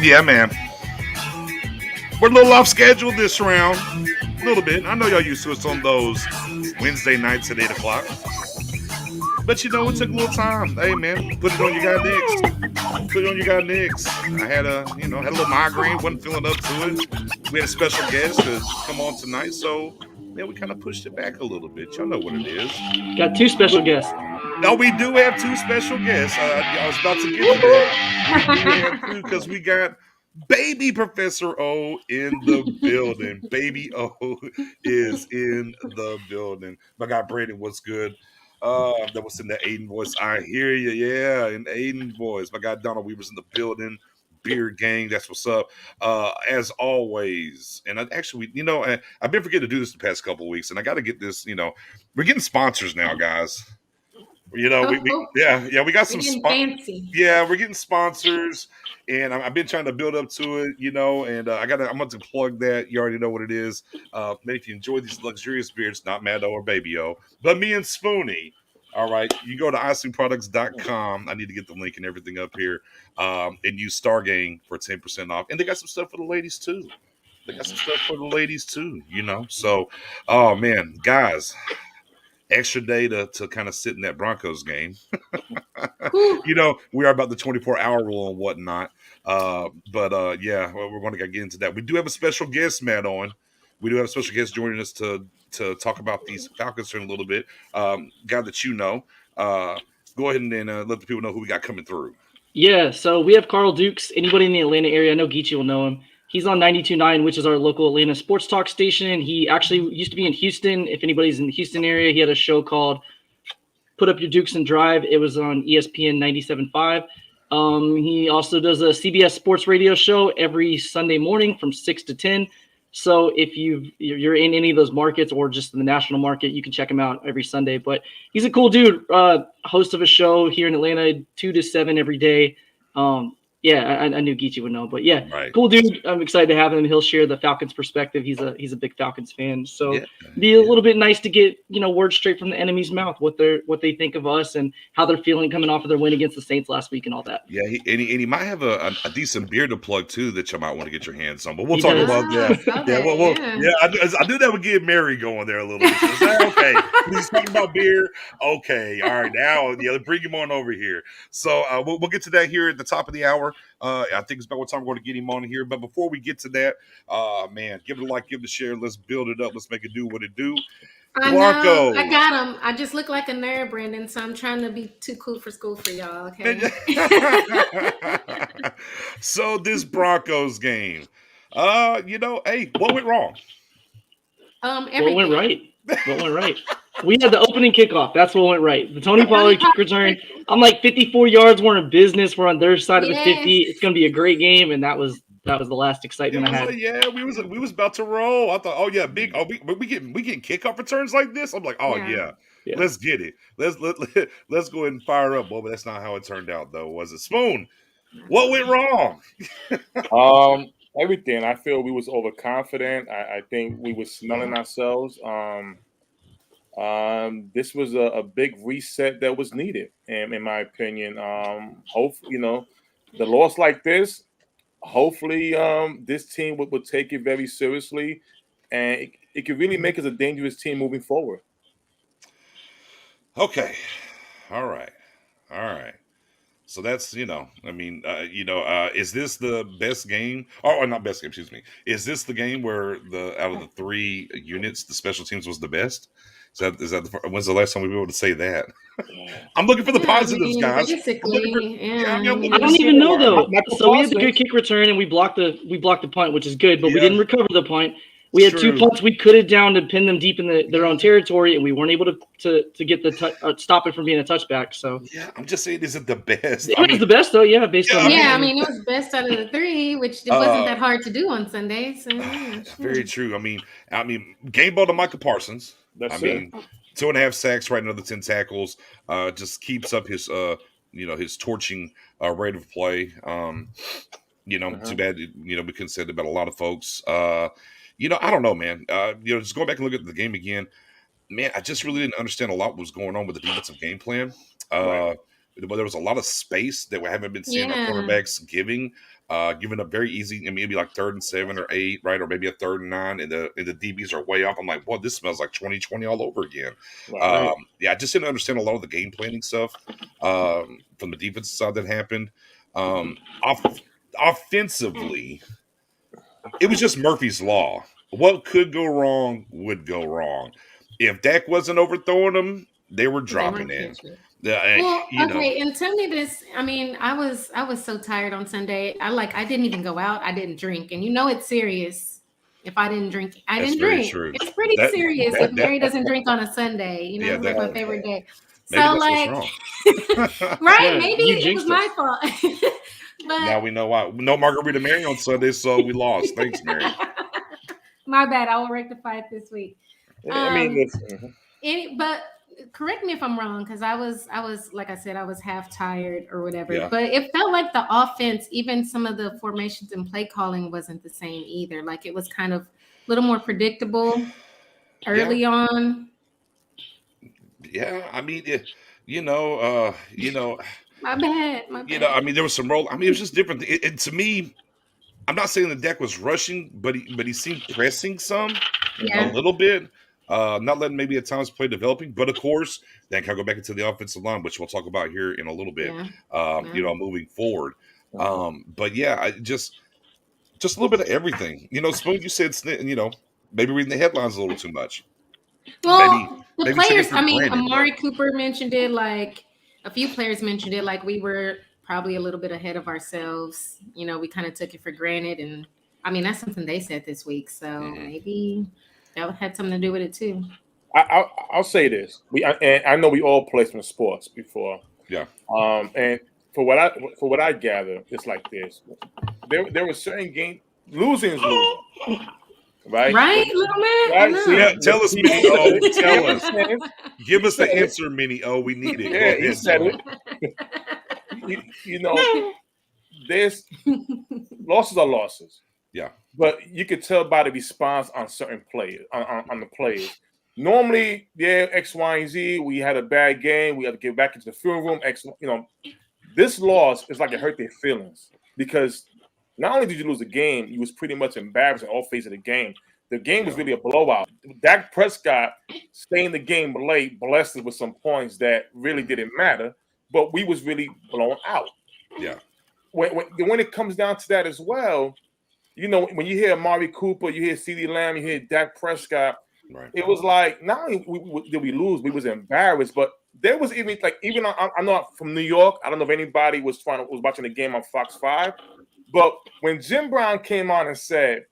Yeah, man. We're a little off schedule this round. A little bit. I know y'all used to us on those Wednesday nights at 8 o'clock. But you know, it took a little time. Hey, man, put it on your guy next. Put it on your guy next. I had a little migraine, wasn't feeling up to it. We had a special guest to come on tonight, so we kind of pushed it back a little bit. Y'all know what it is. Got two special guests. No, we do have two special guests. I was about to get to that. Because we got Baby Professor O in the building. Baby O is in the building. My guy Brandon, what's good? That was in the Aiden voice. I hear you, yeah, in Aiden voice. My guy Donald Weaver's in the building. Beard gang, that's what's up. As always, and actually, I've been forgetting to do this the past couple of weeks, and I got to get this. We're getting sponsors now, guys. Oh, We got we're some getting fancy. yeah, we're getting sponsors, and I've been trying to build up to it, and I'm going to plug that. You already know what it is. Man, if you enjoy these luxurious beers, not Mado or Baby O, but me and Spoonie. All right, you go to icingproducts.com. I need to get the link and everything up here, and use Stargang for 10% off. And they got some stuff for the ladies too. So, oh man, guys, extra day to kind of sit in that Broncos game. Whew. We are about the 24-hour rule and whatnot. But yeah, we're going to get into that. We do have a special guest, Matt, on. We do have a special guest joining us to talk about these Falcons in a little bit. Guy that you know. Go ahead and then let the people know who we got coming through. Yeah, so we have Carl Dukes. Anybody in the Atlanta area, I know Geechee will know him. He's on 92.9, which is our local Atlanta sports talk station. He actually used to be in Houston. If anybody's in the Houston area, he had a show called Put Up Your Dukes and Drive. It was on ESPN 97.5. He also does a CBS sports radio show every Sunday morning from 6 to 10. So if you're in any of those markets or just in the national market, you can check him out every Sunday. But he's a cool dude, host of a show here in Atlanta, 2 to 7 every day. Yeah, I knew Geechee would know, but yeah, Right. Cool dude. I'm excited to have him. He'll share the Falcons perspective. He's a big Falcons fan, so be a little bit nice to get words straight from the enemy's mouth, what they think of us and how they're feeling coming off of their win against the Saints last week and all that. Yeah, he might have a decent beer to plug too that you might want to get your hands on. But we'll He talk does. about that. I knew that would get Mary going there a little bit. So okay, he's talking about beer. Okay, all right, now bring him on over here. So we'll get to that here at the top of the hour. I think it's about what time we're going to get him on here. But before we get to that, man, give it a like, give it a share. Let's build it up. Let's make it do what it do. I know. I got him. I just look like a nerd, Brandon, so I'm trying to be too cool for school for y'all, okay? So this Broncos game, hey, what went wrong? Everything. What went right? What went right? We had the opening kickoff. That's what went right. The Tony Pollard kick return. I'm like 54 yards. We're in business. We're on their side of the 50. It's going to be a great game, and that was the last excitement I had. We was about to roll. I thought, we getting kickoff returns like this. I'm like, yeah. Let's get it. Let's go ahead and fire up. Well, but that's not how it turned out, though, was it? Spoon, what went wrong? Everything. I feel we was overconfident. I think we were smelling ourselves. This was a big reset that was needed, in my opinion. Hopefully, the loss like this, hopefully this team would take it very seriously, and it could really make us a dangerous team moving forward. Okay. All right. So that's, is this the best game? Or not best game, excuse me. Is this the game where out of the three units, the special teams was the best? When's the last time we were able to say that? I'm looking for the positives, guys. Basically, I don't even know though. So we had the good kick return and we blocked the punt, which is good, but we didn't recover the punt. We had 2 punts we could have down to pin them deep in their own territory, and we weren't able to get the stop it from being a touchback. So yeah, I'm just saying, is it the best? It was the best though, yeah. Based on it was best out of the 3, which it wasn't that hard to do on Sunday. So very true. I mean, game ball to Michael Parsons. That's 2.5 sacks, right? Another 10 tackles. Just keeps up his his torching rate of play. Too bad we couldn't say that about a lot of folks. I don't know, man. Just going back and look at the game again, man, I just really didn't understand a lot what was going on with the defensive game plan. But there was a lot of space that we haven't been seeing our quarterbacks giving up very easy, maybe like 3rd and 7 or 8, right? Or maybe a 3rd and 9, and the DBs are way off. I'm like, boy, this smells like 2020 all over again. Right. I just didn't understand a lot of the game planning stuff from the defensive side that happened. Offensively, it was just Murphy's Law. What could go wrong would go wrong. If Dak wasn't overthrowing them, they were dropping in. Well, you know. okay, and tell me this. I mean, I was so tired on Sunday. I didn't even go out. I didn't drink, and it's serious. If I didn't drink, I That's didn't very drink. true. It's pretty That serious if that Mary doesn't drink on a Sunday. yeah, It's like that my favorite day. maybe So that's what's like, wrong. right? Yeah, Maybe you it was jinxed my us. fault. Now But we know why. No Margarita Mary on Sunday, so we lost. Thanks, Mary. my bad. I will rectify it this week. I mean, Um, listen, but correct me if I'm wrong, because I was like I said, I was half tired or whatever. Yeah. But it felt like the offense, even some of the formations and play calling wasn't the same either. Like it was kind of a little more predictable early on. Yeah, I mean, you know, My bad. My you know, I bad. mean, there was some role. I mean, it was just different. To me, I'm not saying the deck was rushing, but he seemed pressing some a Yeah. little bit. Not letting maybe at times play developing, but of course, then can I go back into the offensive line, which we'll talk about here in a little bit. Yeah. Moving forward. But yeah, just a little bit of everything. Spoon, you said, maybe reading the headlines a little too much. Maybe Well, the maybe taking it players, for I mean, granted, but Amari Cooper mentioned it, like a few players mentioned it, like we were probably a little bit ahead of ourselves. We kind of took it for granted. And I mean, that's something they said this week. So maybe that had something to do with it too. I'll say this. And I know we all played some sports before. yeah. And for what I gather, it's like this. There were certain games. Losing is losing. Right? Right, little man? I know. So, Yeah, tell us, Minnie O. Tell us. Give us the said it. answer, Minnie O. We need it. Go Yeah, he ahead, said Joe. it. There's losses are losses. Yeah. But you could tell by the response on certain players, on the players. Normally, X, Y, and Z. We had a bad game. We had to get back into the film room. This loss is like it hurt their feelings because not only did you lose the game, you was pretty much embarrassed in all phases of the game. The game was really a blowout. Dak Prescott staying the game late blessed us with some points that really didn't matter, but we was really blown out. Yeah. When it comes down to that as well, when you hear Amari Cooper, you hear CeeDee Lamb, you hear Dak Prescott, right. It was like not only did we lose, we was embarrassed, but there was even I'm not from New York. I don't know if anybody was watching the game on Fox 5, but when Jim Brown came on and said,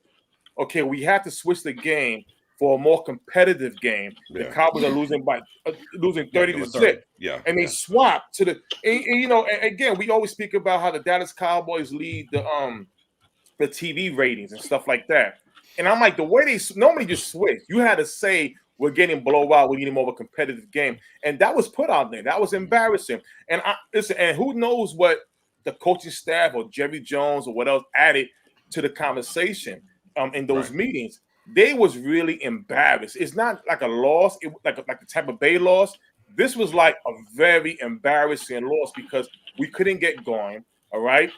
"Okay, we have to switch the game for a more competitive game," the Cowboys are losing 30-6. Yeah, and they swapped to the. And again, we always speak about how the Dallas Cowboys lead the TV ratings and stuff like that. And I'm like, the way they normally just switch, you had to say we're getting blowout, we're getting more of a competitive game, and that was put out there. That was embarrassing. And and who knows what the coaching staff or Jerry Jones or what else added to the conversation in those meetings. They was really embarrassed. It's not like a loss, like the Tampa Bay loss. This was like a very embarrassing loss because we couldn't get going. All right.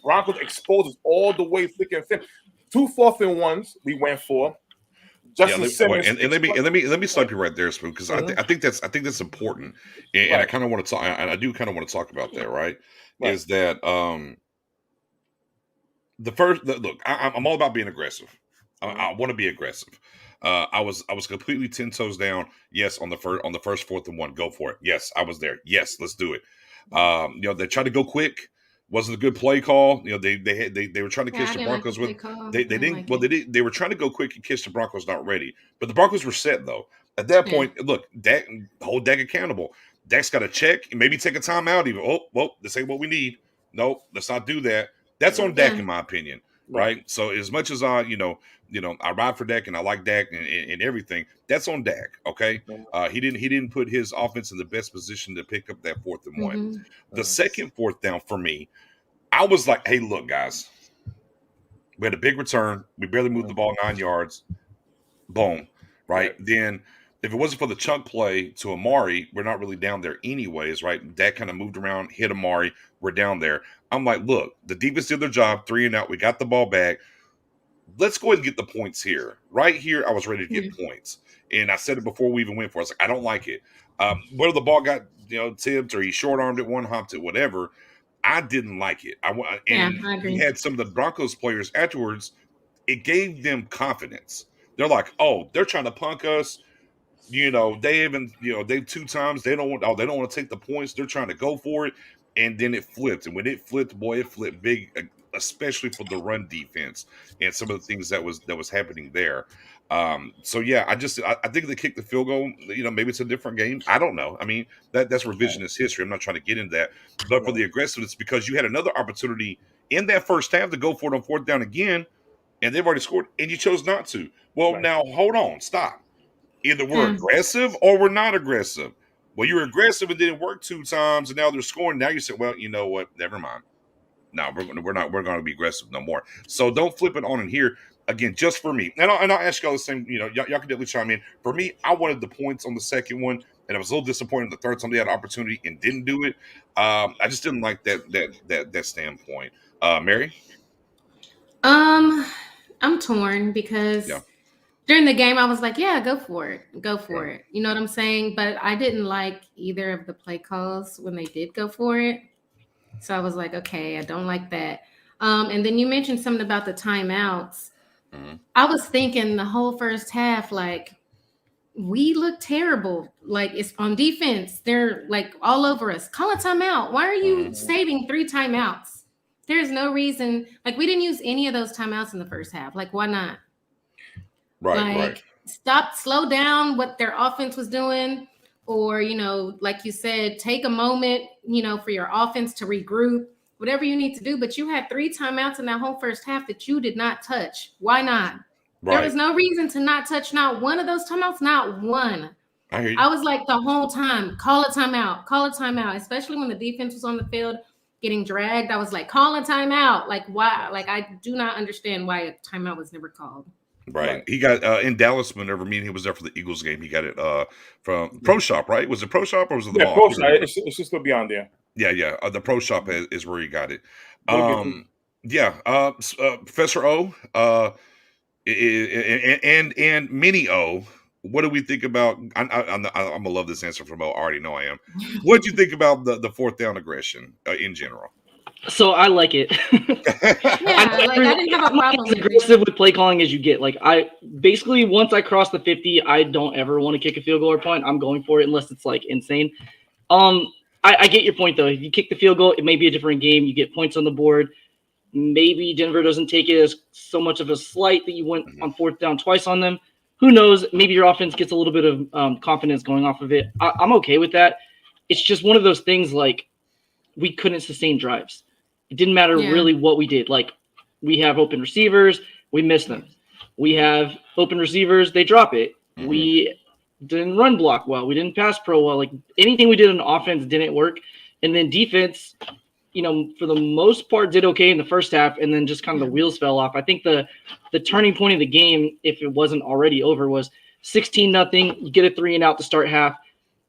Broncos exposed us all the way thick and thin. 2 4th-and-1s we went for. Justin Simmons. And let me stop you right there, Spoon, because I think that's important, and I kind of want to talk. And I do kind of want to talk about that. Right? Is that look? I'm all about being aggressive. I want to be aggressive. I was completely 10 toes down. Yes, on the first 4th-and-1, go for it. Yes, I was there. Yes, let's do it. They tried to go quick. Wasn't a good play call. They were trying to catch the Broncos with. They didn't. Well, they did. They were trying to go quick and catch the Broncos not ready. But the Broncos were set though. At that point, look, Dak, hold Dak accountable. Dak's got to check, maybe take a timeout. Even this ain't what we need. No, let's not do that. That's on Dak, in my opinion. Right. So as much as I ride for Dak and I like Dak and everything, that's on Dak. Okay. He didn't put his offense in the best position to pick up that 4th-and-1. The second 4th down for me, I was like, hey, look, guys, we had a big return. We barely moved the ball 9 yards. Boom. Right. Then if it wasn't for the chunk play to Amari, we're not really down there anyways. Right. Dak kind of moved around, hit Amari. We're down there. I'm like, look, the defense did their job, 3 and out. We got the ball back. Let's go ahead and get the points here. Right here, I was ready to get points. And I said it before we even went for it. I was like, I don't like it. Whether the ball got tipped or he short-armed it, one-hopped it, whatever, I didn't like it. I agree. We had some of the Broncos players afterwards. It gave them confidence. They're like, oh, they're trying to punk us. They even, they 2 times they don't want to take the points. They're trying to go for it, and then it flipped. And when it flipped, boy, it flipped big, especially for the run defense and some of the things that was happening there. So yeah, I think they kicked the field goal. Maybe it's a different game. I don't know. I mean, that's revisionist history. I'm not trying to get into that, but for the aggressiveness, because you had another opportunity in that first half to go for it on fourth down again, and they've already scored, and you chose not to. Well, now hold on, stop. Either we're aggressive or we're not aggressive. Well, you were aggressive and didn't work 2 times, and now they're scoring. Now you say, well, you know what? Never mind. No, we're not. We're going to be aggressive no more. So don't flip it on in here again. Just for me, and I'll ask y'all the same. Y'all can definitely chime in. For me, I wanted the points on the second one, and I was a little disappointed the third time they had an opportunity and didn't do it. I just didn't like that standpoint. Mary, I'm torn because during the game I was like, yeah, go for it. You know what I'm saying? But I didn't like either of the play calls when they did go for it. So I was like, okay, I don't like that. And then you mentioned something about the timeouts. I was thinking the whole first half, like, we look terrible. Like, it's on defense. They're like all over us. Call a timeout. Why are you saving 3 timeouts? There's no reason. Like, we didn't use any of those timeouts in the first half. Like, why not? Right. Slow down what their offense was doing. Or, like you said, take a moment, for your offense to regroup, whatever you need to do. But you had 3 timeouts in that whole first half that you did not touch. Why not? Right. There was no reason to not touch not one of those timeouts, not one. I hear you. I was like the whole time, call a timeout, especially when the defense was on the field getting dragged. I was like, call a timeout. Like, why? Like, I do not understand why a timeout was never called. Right. He got in Dallas whenever he was there for the Eagles game. He got it from Pro Shop, right? Was it Pro Shop or was it the mall? Pro Shop. It's just still beyond there. Yeah. The Pro Shop is where he got it. Professor O, and Mini O. What do we think about? I'm gonna love this answer from O. I already know I am. What do you think about the fourth down aggression in general? So I like it. I didn't have a problem. As aggressive with play calling as you get. Like, I basically, once I cross the 50, I don't ever want to kick a field goal or punt. I'm going for it unless it's like insane. I get your point though. If you kick the field goal, it may be a different game. You get points on the board. Maybe Denver doesn't take it as so much of a slight that you went on fourth down twice on them. Who knows? Maybe your offense gets a little bit of confidence going off of it. I'm okay with that. It's just one of those things, like, we couldn't sustain drives. It didn't matter really what we did. Like, we have open receivers, we miss them. We have open receivers, they drop it. We didn't run block well. We didn't pass pro well. Like, anything we did on offense didn't work. And then defense, for the most part, did okay in the first half, and then just kind of the wheels fell off. I think the turning point of the game, if it wasn't already over, was 16-0. You get a 3-and-out to start half.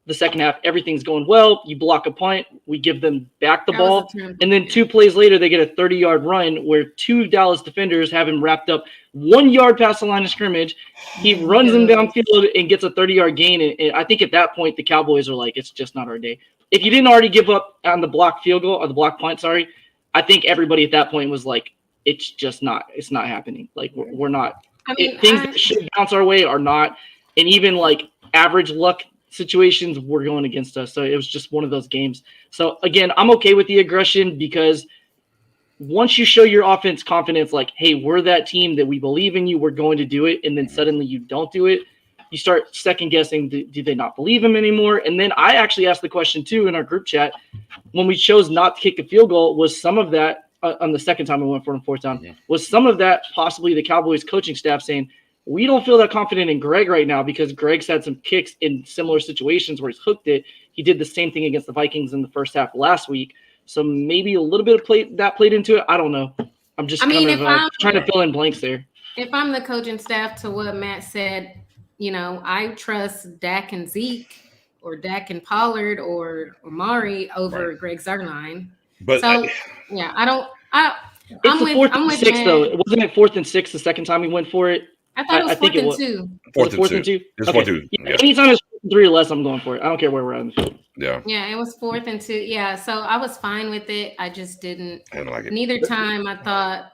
The second half, everything's going well. You block a punt. We give them back the ball. And then 2 plays later, they get a 30-yard run where 2 Dallas defenders have him wrapped up 1 yard past the line of scrimmage. He runs them downfield and gets a 30-yard gain. And I think at that point, the Cowboys are like, it's just not our day. If you didn't already give up on the block field goal or the block punt, I think everybody at that point was like, it's not happening. Like, we're not. Things that should bounce our way are not. And even like average luck situations were going against us. So it was just one of those games. So again, I'm okay with the aggression because once you show your offense confidence, like, hey, we're that team that we believe in you, we're going to do it. And then suddenly you don't do it. You start second guessing, do they not believe him anymore? And then I actually asked the question too in our group chat when we chose not to kick the field goal, was some of that on the second time we went for it on fourth down, was some of that possibly the Cowboys coaching staff saying, we don't feel that confident in Greg right now because Greg's had some kicks in similar situations where he's hooked it. He did the same thing against the Vikings in the first half last week. So maybe a little bit of that played into it. I don't know. I'm just trying to fill in blanks there. If I'm the coaching staff, to what Matt said, I trust Dak and Zeke or Dak and Pollard or Mari over Greg Zuerlein. But I don't. It's the 4th and 6 though. Wasn't it 4th and 6 the second time we went for it? I thought it was 4th and 2. 4th and 2. It's 4th and 2. Yeah. Anytime it's 3 or less, I'm going for it. I don't care where we're at in the field. Yeah, it was 4th and 2. Yeah, so I was fine with it. I just didn't. I didn't like it. Neither time I thought,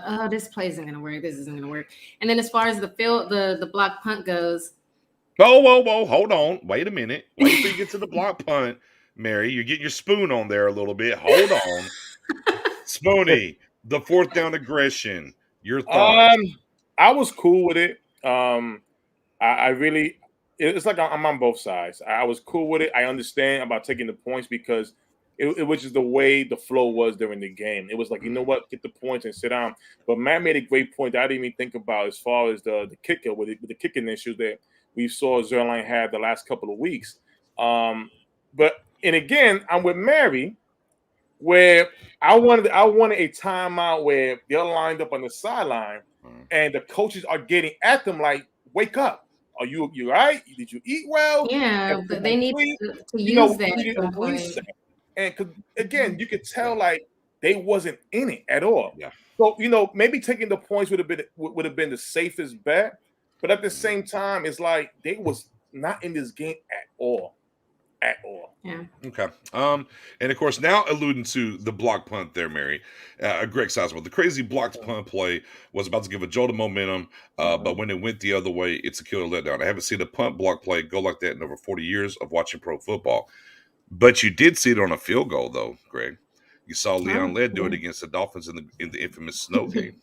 oh, this play isn't going to work. This isn't going to work. And then as far as the block punt goes, Whoa, hold on. Wait a minute. Wait till you get to the block punt, Mary. You're getting your spoon on there a little bit. Hold on. Soonie, the fourth down aggression. Your thoughts? I was cool with it. I really, it's like I'm on both sides. I was cool with it. I understand about taking the points because it was just the way the flow was during the game. It was like, you know what, get the points and sit down. But Matt made a great point that I didn't even think about as far as the kicker with the kicking issues that we saw Zerline had the last couple of weeks. But again, I'm with Mary, where I wanted a timeout where they're lined up on the sideline and the coaches are getting at them like, wake up. Are you all right? Did you eat well? Yeah, but they need to use that at some point. And again, you could tell like they wasn't in it at all. Yeah. So maybe taking the points would have been the safest bet, but at the same time, it's like they was not in this game at all. Yeah. Okay. And of course, now alluding to the block punt there, Mary, Greg Sizemore, the crazy blocked punt play was about to give a jolt of momentum, but when it went the other way, it's a killer letdown. I haven't seen a punt block play go like that in over 40 years of watching pro football. But you did see it on a field goal, though, Greg. You saw Leon Led do it against the Dolphins in the infamous snow game,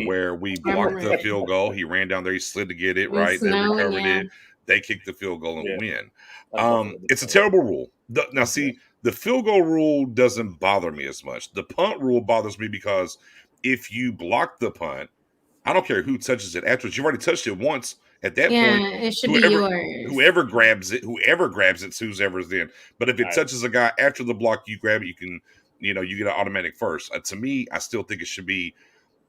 where we blocked the field goal. He ran down there, he slid to get it, right? They recovered it. They kicked the field goal and win. It's a terrible rule. Now, see, the field goal rule doesn't bother me as much. The punt rule bothers me because if you block the punt, I don't care who touches it afterwards. You've already touched it once. At that point, it should be yours. Whoever grabs it's whoever's in. But if it touches a guy after the block, you grab it, you can, you get an automatic first. To me, I still think it should be,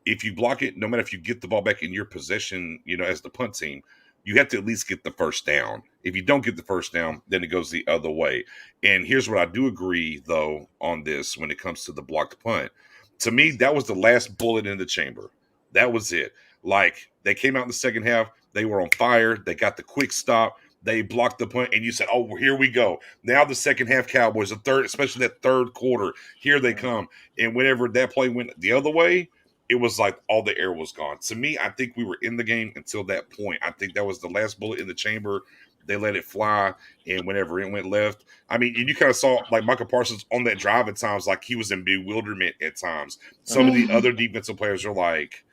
if you block it, no matter if you get the ball back in your possession, as the punt team, you have to at least get the first down. If you don't get the first down, then it goes the other way. And here's what I do agree, though, on this when it comes to the blocked punt. To me, that was the last bullet in the chamber. That was it. Like, they came out in the second half. They were on fire. They got the quick stop. They blocked the punt, and you said, "Oh, here we go." Now the second half Cowboys, especially that third quarter, here they come. And whenever that play went the other way, it was like all the air was gone. To me, I think we were in the game until that point. I think that was the last bullet in the chamber. They let it fly, and whenever it went left, and you kind of saw like Michael Parsons on that drive at times, like he was in bewilderment at times. Some of the other defensive players are like,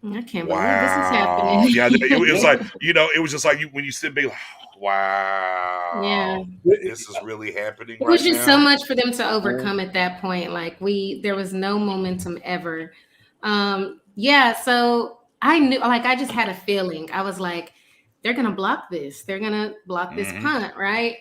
I can't believe this is happening. Yeah, it was like, it was just like when you sit back, wow. Yeah. This is really happening. It was just so much for them to overcome at that point. Like there was no momentum ever. So I knew, like, I just had a feeling. I was like, they're going to block this. They're going to block this punt, right?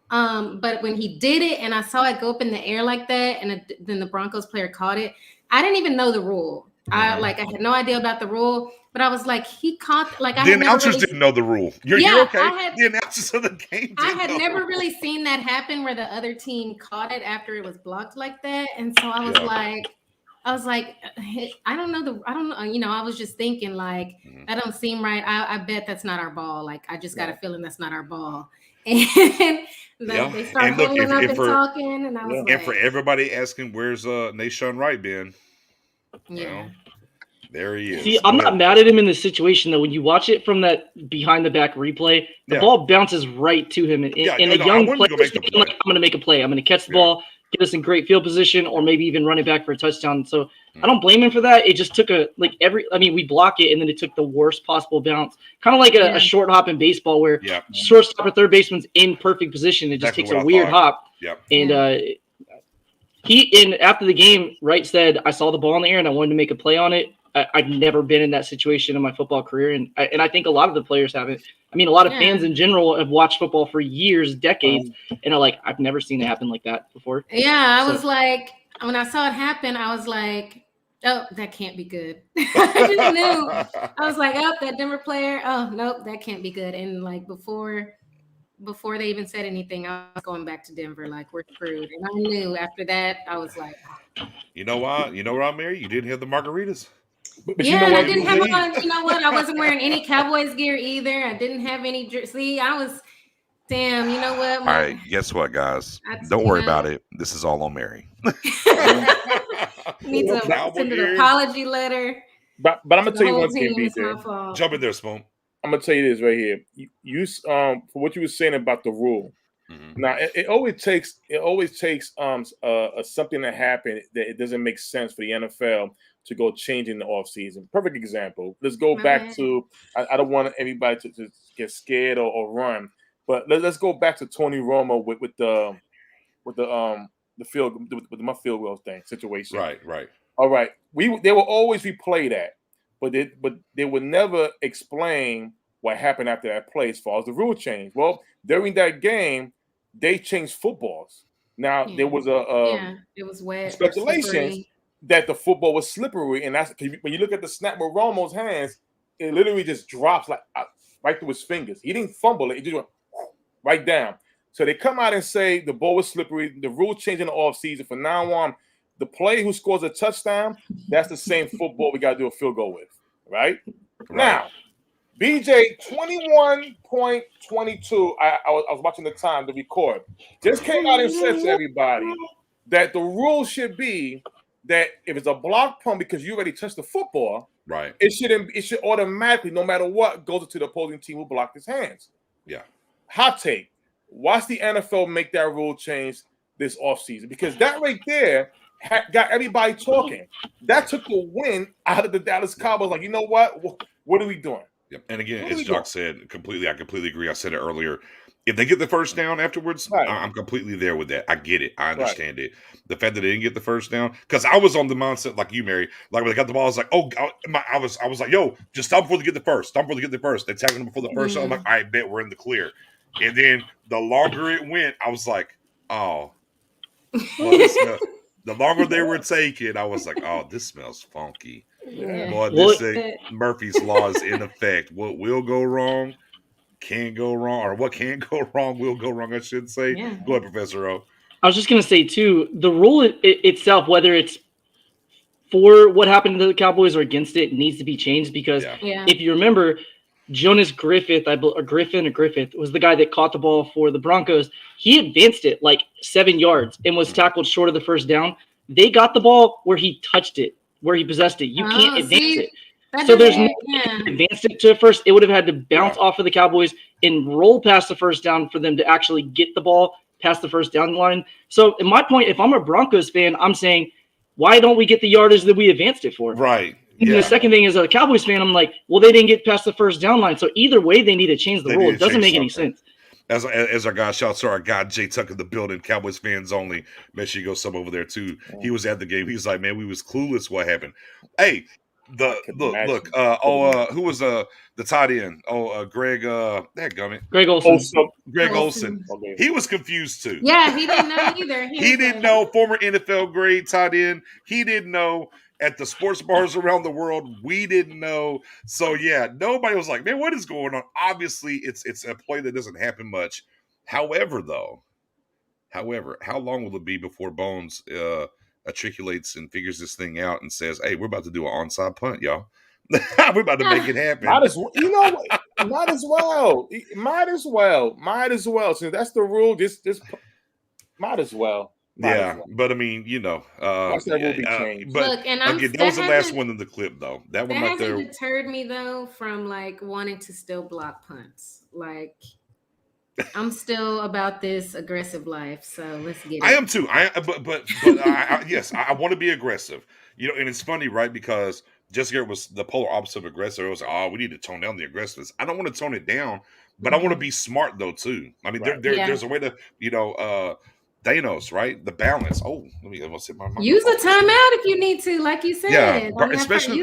But when he did it and I saw it go up in the air like that, and then the Broncos player caught it, I didn't even know the rule. I had no idea about the rule, but I was like, he caught, like, the announcers didn't know the rule. You're okay. The announcers of the game. I had never really seen that happen where the other team caught it after it was blocked like that. And so I was like, I don't know. I was just thinking like, that don't seem right. I bet that's not our ball. Like, I just got a feeling that's not our ball. And they started holding up and talking, and I was like, and for everybody asking, where's Nashon Wright been? Yeah. Well, there he is. See, I'm not mad at him in this situation, though. When you watch it from that behind the back replay, the ball bounces right to him. And a young player thinking, like, I'm going to make a play. I'm going to catch the ball, get us in great field position, or maybe even run it back for a touchdown. So I don't blame him for that. It just took we block it, and then it took the worst possible bounce. Kind of like a short hop in baseball where shortstop or third baseman's in perfect position. It just takes a weird hop. Yep. And after the game, Wright said, I saw the ball in the air and I wanted to make a play on it. I've never been in that situation in my football career. And I think a lot of the players haven't. I mean, a lot of fans in general have watched football for years, decades, and are like, I've never seen it happen like that before. Yeah, I was like, when I saw it happen, I was like, oh, that can't be good. I just knew. I was like, oh, that Denver player. Oh, nope, that can't be good. And like before they even said anything, I was going back to Denver, like, we're screwed. And I knew after that, I was like, you know what? You know what, Mary? You didn't have the margaritas. But I didn't have on. You know what? I wasn't wearing any Cowboys gear either. I didn't have any. See, I was. Damn. You know what? All right. Guess what, guys? Don't worry about it. This is all on Mary. Needs to send an apology letter. But I'm gonna tell you one thing, BJ. Jump in there, Spoon. I'm gonna tell you this right here. You for what you were saying about the rule. Mm-hmm. Now it always takes something to happen that it doesn't make sense for the NFL to go change in the offseason. Perfect example. Let's go back to I don't want everybody to get scared or run, but let's go back to Tony Romo with the field with my field goal thing situation. Right. All right. They will always replay that, but they would never explain what happened after that play as far as the rule change. Well, during that game, they changed footballs. Now there was it was wet speculation that the football was slippery, and that's when you look at the snap with Romo's hands, it literally just drops like right through his fingers. He didn't fumble it; it just went right down. So they come out and say the ball was slippery. The rule changed in the offseason. From now on, the player who scores a touchdown, that's the same football we got to do a field goal with, right? Now, BJ 21.22. I was watching the time to record. Just came out and said to everybody that the rule should be that if it's a block punt because you already touched the football, right, it should automatically, no matter what, go to the opposing team who blocked his hands. Yeah. Hot take. Watch the NFL make that rule change this offseason, because that right there got everybody talking. That took the win out of the Dallas Cowboys. Like, you know what? What are we doing? Yep. And again, as Jock said, I completely agree. I said it earlier. If they get the first down afterwards, I'm completely there with that. I get it. I understand it. The fact that they didn't get the first down, because I was on the mindset like you, Mary. Like when they got the ball, I was like, I was like, yo, just stop before they get the first. Stop before they get the first. They tagged them before the first. I'm like, I bet we're in the clear. And then the longer it went, I was like, oh. Well, the longer they were taking, I was like, oh, this smells funky. Yeah. Boy, this thing, Murphy's Law is in effect. What will go wrong can go wrong, or what can go wrong will go wrong, I should say. Yeah. Go ahead, Professor O. I was just going to say, too, the rule itself, whether it's for what happened to the Cowboys or against it, needs to be changed, because if you remember, Jonas Griffith was the guy that caught the ball for the Broncos. He advanced it like 7 yards and was tackled short of the first down. They got the ball where he touched it, where he possessed it. You can't advance it. So there's no advanced it to first. It would have had to bounce off of the Cowboys and roll past the first down for them to actually get the ball past the first down line. So in my point, if I'm a Broncos fan, I'm saying, why don't we get the yardage that we advanced it for? Right. And the second thing is, as a Cowboys fan, I'm like, well, they didn't get past the first down line. So either way, they need to change the rule. It doesn't make any sense. As our guy, shouts to our guy Jay Tuck in the building, Cowboys fans only. Make sure you go sub over there too. He was at the game. He's like, man, we was clueless what happened. Hey, who was the tight end? Greg Olsen. Greg Olsen. Okay. He was confused too. Yeah, he didn't know either. He didn't know. Former NFL grade tight end. He didn't know. At the sports bars around the world, we didn't know. So yeah, nobody was like, man, what is going on? Obviously, it's a play that doesn't happen much. However, how long will it be before Bones articulates and figures this thing out and says, hey, we're about to do an onside punt, y'all. We're about to make it happen. Might as well. So that's the rule. Just might as well. But I mean, watch that will be changed. But look, and again, that was the last one in the clip, though. That one right there deterred me though from like wanting to still block punts. Like, I'm still about this aggressive life, so let's get it. I am too. But yes, I want to be aggressive. And it's funny, right? Because Jessica was the polar opposite of aggressive. It was like, we need to tone down the aggressiveness. I don't want to tone it down, but I want to be smart though too. I mean, there's a way to, Thanos, right? The balance. Oh, let me hit my use a timeout if you need to, like you said. Yeah, especially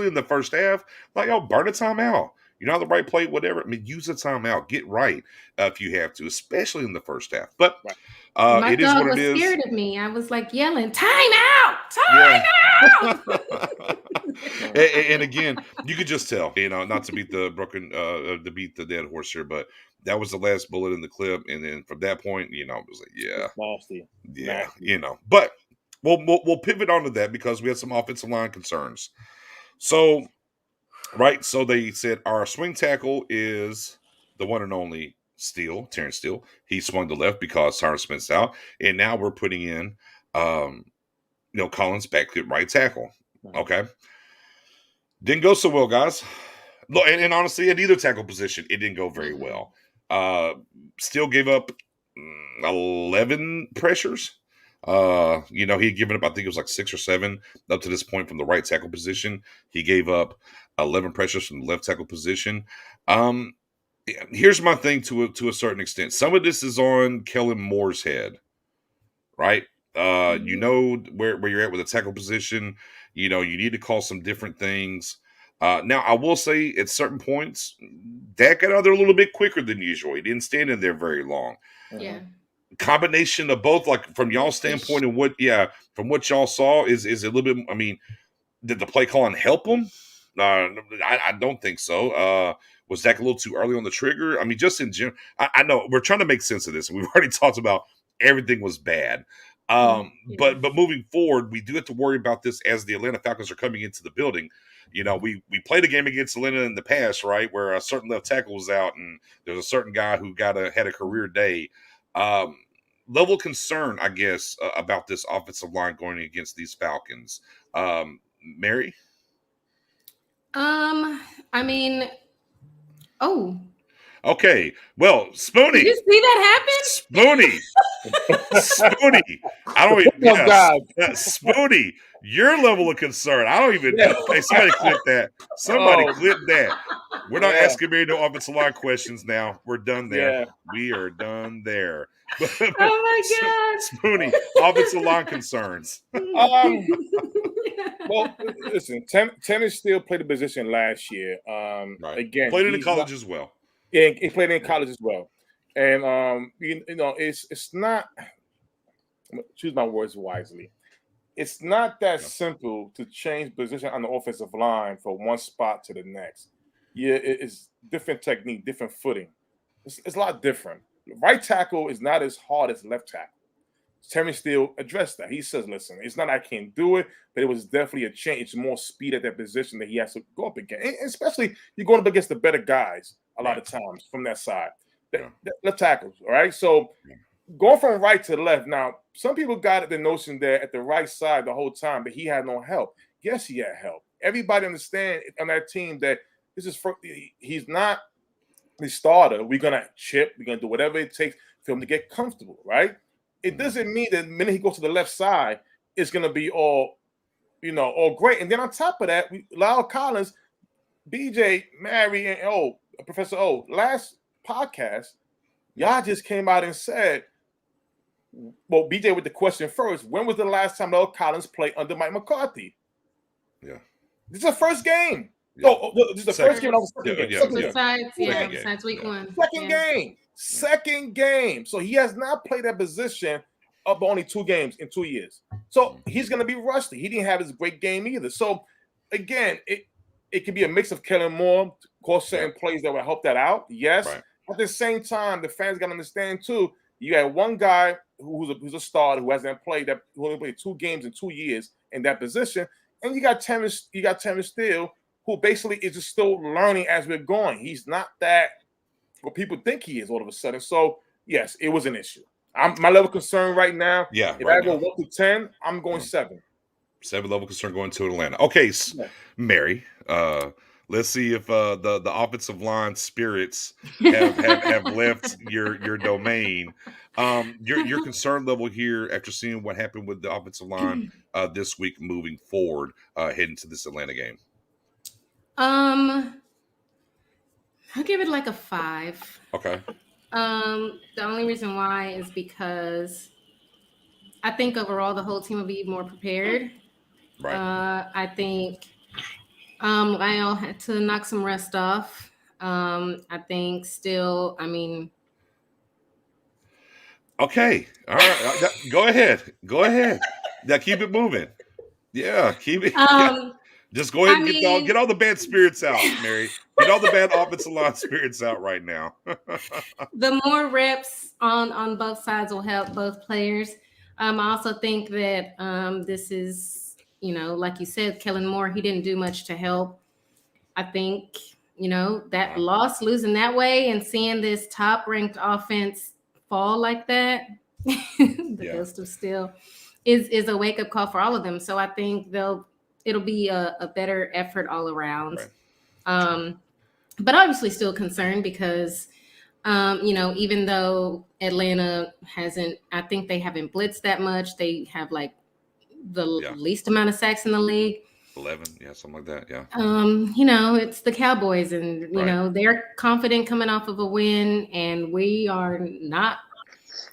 in the first half. Like, burn a timeout. You're not the right play, whatever. I mean, use a timeout. Get right if you have to, especially in the first half. But my it is dog what it is. was scared of me. I was like yelling, "Timeout! Timeout!" And again, you could just tell. Not to beat the dead horse here, but that was the last bullet in the clip, and then from that point, it was like, nasty. But we'll pivot onto that because we had some offensive line concerns. So, so they said our swing tackle is the one and only Terrence Steele. He swung to left because Tyron Smith's out, and now we're putting in, Collins back at right tackle. Okay, didn't go so well, guys. And honestly, at either tackle position, it didn't go very well. Still gave up 11 pressures. He had given up, I think it was like 6 or 7 up to this point from the right tackle position. He gave up 11 pressures from the left tackle position. Here's my thing to a certain extent. Some of this is on Kellen Moore's head, right? You know where you're at with the tackle position. You need to call some different things. Now, I will say at certain points, Dak got out there a little bit quicker than usual. He didn't stand in there very long. Yeah. Combination of both, like from y'all's standpoint and from what y'all saw is a little bit. I mean, did the play calling help him? I don't think so. Was Dak a little too early on the trigger? I mean, just in general, I know we're trying to make sense of this. We've already talked about everything was bad. But moving forward, we do have to worry about this as the Atlanta Falcons are coming into the building. We played a game against Atlanta in the past, right, where a certain left tackle was out, and there's a certain guy who had a career day. Level of concern, I guess, about this offensive line going against these Falcons. Mary? I mean, Okay. Well, Spoonie. Did you see that happen? Spoonie. I don't even. Spoonie, your level of concern. I don't even know. Hey, somebody clip that. Clip that. We're not asking Mary no offensive line questions now. We're done there. Yeah. We are done there. Oh my God. Spoonie, offensive line concerns. Well, listen, Tennis still played the position last year. Right. Again, played in college as well. Yeah, he played in college as well. And it's not, choose my words wisely. It's not that simple to change position on the offensive line from one spot to the next. Yeah, it's different technique, different footing. It's a lot different. Right tackle is not as hard as left tackle. Terry Steele addressed that. He says, listen, it's not I can't do it, but it was definitely a change. It's more speed at that position that he has to go up against. And especially you're going up against the better guys a lot of times from that side. The left tackles, all right? So going from right to left. Now, some people got the notion that at the right side the whole time, that he had no help. Yes, he had help. Everybody understand on that team that he's not the starter. We're going to chip. We're going to do whatever it takes for him to get comfortable, right? It doesn't mean that the minute he goes to the left side, it's going to be all great. And then on top of that, Lyle Collins, BJ, Mary, and Professor O, last podcast, y'all just came out and said, well, BJ with the question first, when was the last time Lyle Collins played under Mike McCarthy? Yeah. This is the first game. Yeah. This is the first game. Besides week 1. Second game. So he has not played that position up only 2 games in 2 years. So he's going to be rusty. He didn't have his great game either. So again, it could be a mix of Kellen Moore, call certain plays that will help that out. Yes. Right. At the same time, the fans got to understand too, you have one guy who's a starter who hasn't played who only played 2 games in 2 years in that position. And you got Terrence Steele, who basically is just still learning as we're going. He's not that what people think he is all of a sudden. So, yes, it was an issue. My level of concern right now, if I go 1 to 10, I'm going 7. 7 level concern going to Atlanta. Okay, Mary, let's see if the offensive line spirits have left your domain. Your concern level here after seeing what happened with the offensive line this week moving forward, heading to this Atlanta game. I'll give it like a 5. Okay. The only reason why is because I think overall the whole team will be more prepared. Right. I think Lyle had to knock some rest off. I think still, Okay. All right. Go ahead. Now keep it moving. Yeah, keep it. Just go ahead and get all the bad spirits out, Mary. Get all the bad offensive line spirits out right now. The more reps on both sides will help both players. I also think that this is, like you said, Kellen Moore, he didn't do much to help. I think, that losing that way and seeing this top-ranked offense fall like that, ghost of Steel, is a wake-up call for all of them. So I think it'll be a better effort all around. Right. but obviously still concerned because, even though Atlanta I think they haven't blitzed that much. They have like the least amount of sacks in the league. 11, something like that. Yeah. It's the Cowboys, and they're confident coming off of a win, and we are not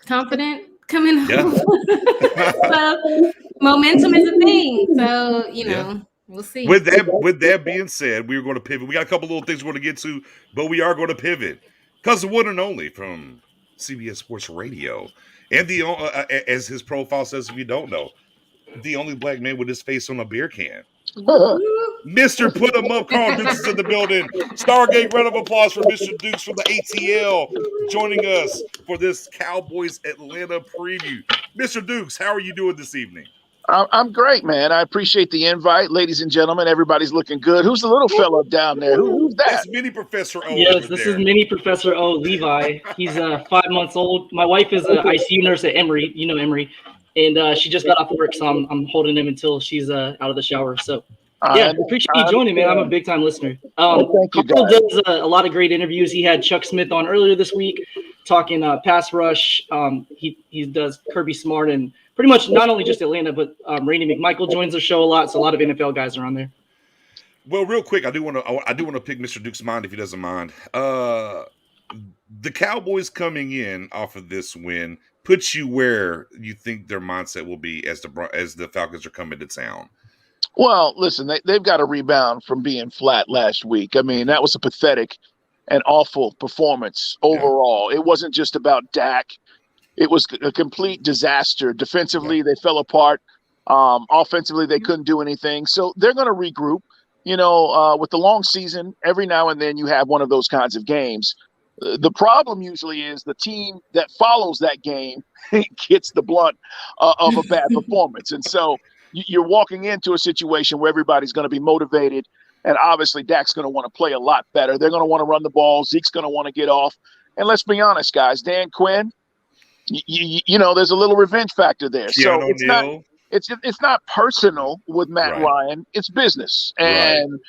confident coming off. So momentum is a thing. So we'll see. With that being said, we're going to pivot. We got a couple little things we're going to get to, but we are going to pivot because the one and only from CBS Sports Radio, and the as his profile says, if you don't know, the only black man with his face on a beer can. Mr. Put 'em Up, Carl Dukes is in the building. Stargate, round of applause for Mr. Dukes from the ATL joining us for this Cowboys Atlanta preview. Mr. Dukes, how are you doing this evening? I'm great, man. I appreciate the invite. Ladies and gentlemen, everybody's looking good. Who's the little fella down there? Who's that? That's Mini Professor O. Yes, this is Mini Professor O, Levi. He's 5 months old. My wife is an ICU nurse at Emory. You know Emory. And she just got off work, so I'm holding him until she's out of the shower. So, appreciate you joining, man. I'm a big-time listener. Thank you, Carl guys. does a lot of great interviews. He had Chuck Smith on earlier this week talking pass rush. He does Kirby Smart and pretty much not only just Atlanta, but Randy McMichael joins the show a lot, so a lot of NFL guys are on there. Well, real quick, I do want to pick Mr. Duke's mind if he doesn't mind. The Cowboys coming in off of this win puts you where you think their mindset will be as the Falcons are coming to town. Well, listen, they've got to rebound from being flat last week. I mean, that was a pathetic and awful performance overall. Yeah. It wasn't just about Dak. It was a complete disaster. Defensively, they fell apart. Offensively, they couldn't do anything. So they're going to regroup. With the long season, every now and then you have one of those kinds of games. The problem usually is the team that follows that game gets the blunt of a bad performance. And so you're walking into a situation where everybody's going to be motivated, and obviously Dak's going to want to play a lot better. They're going to want to run the ball. Zeke's going to want to get off. And let's be honest, guys, Dan Quinn, there's a little revenge factor there. So it's not personal with Matt Ryan. It's business. And,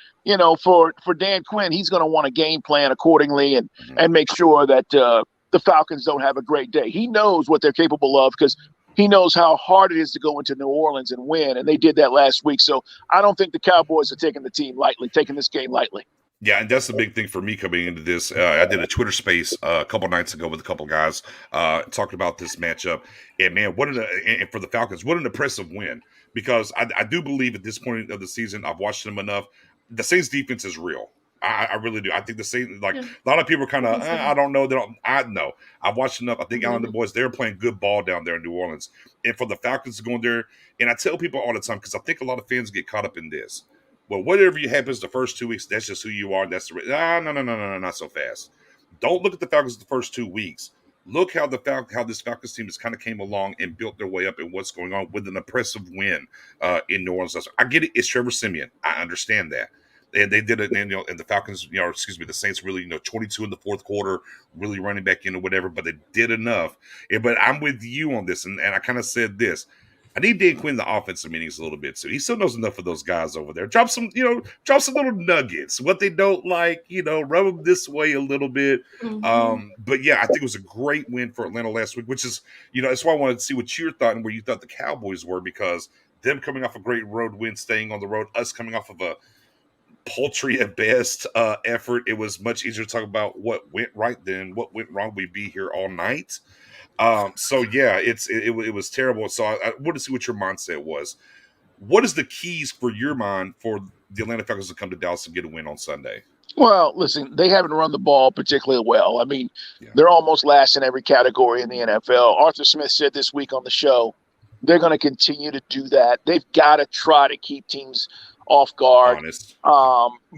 for Dan Quinn, he's going to want to game plan accordingly and make sure that the Falcons don't have a great day. He knows what they're capable of because he knows how hard it is to go into New Orleans and win. And they did that last week. So I don't think the Cowboys are taking this game lightly. Yeah, and that's the big thing for me coming into this. I did a Twitter space a couple nights ago with a couple guys talking about this matchup. And, man, and for the Falcons, what an impressive win. Because I do believe at this point of the season, I've watched them enough, the Saints defense is real. I really do. I think the Saints, a lot of people are kind of, I don't know. I know. I've watched enough. I think Allen and the boys, they're playing good ball down there in New Orleans. And for the Falcons to go in there, and I tell people all the time, because I think a lot of fans get caught up in this. Well, whatever happens the first 2 weeks, that's just who you are. That's no, not so fast. Don't look at the Falcons the first 2 weeks. Look how this Falcons team has kind of came along and built their way up and what's going on with an impressive win in New Orleans. I get it. It's Trevor Siemian. I understand that. And they did it, and the Falcons, the Saints really, 22 in the fourth quarter, really running back in or whatever, but they did enough. But I'm with you on this, and I kind of said this. I need Dan Quinn in the offensive meetings a little bit too. He still knows enough of those guys over there. Drop some little nuggets. What they don't like, rub them this way a little bit. Mm-hmm. But yeah, I think it was a great win for Atlanta last week, which is, that's why I wanted to see what your thought and where you thought the Cowboys were, because them coming off a great road win, staying on the road, us coming off of a paltry at best effort. It was much easier to talk about what went right than what went wrong. We'd be here all night. So yeah, it was terrible. So I wanted to see what your mindset was. What is the keys for your mind for the Atlanta Falcons to come to Dallas and get a win on Sunday? Well, listen, they haven't run the ball particularly well. I mean, they're almost last in every category in the NFL. Arthur Smith said this week on the show, they're going to continue to do that. They've got to try to keep teams off guard. Honest.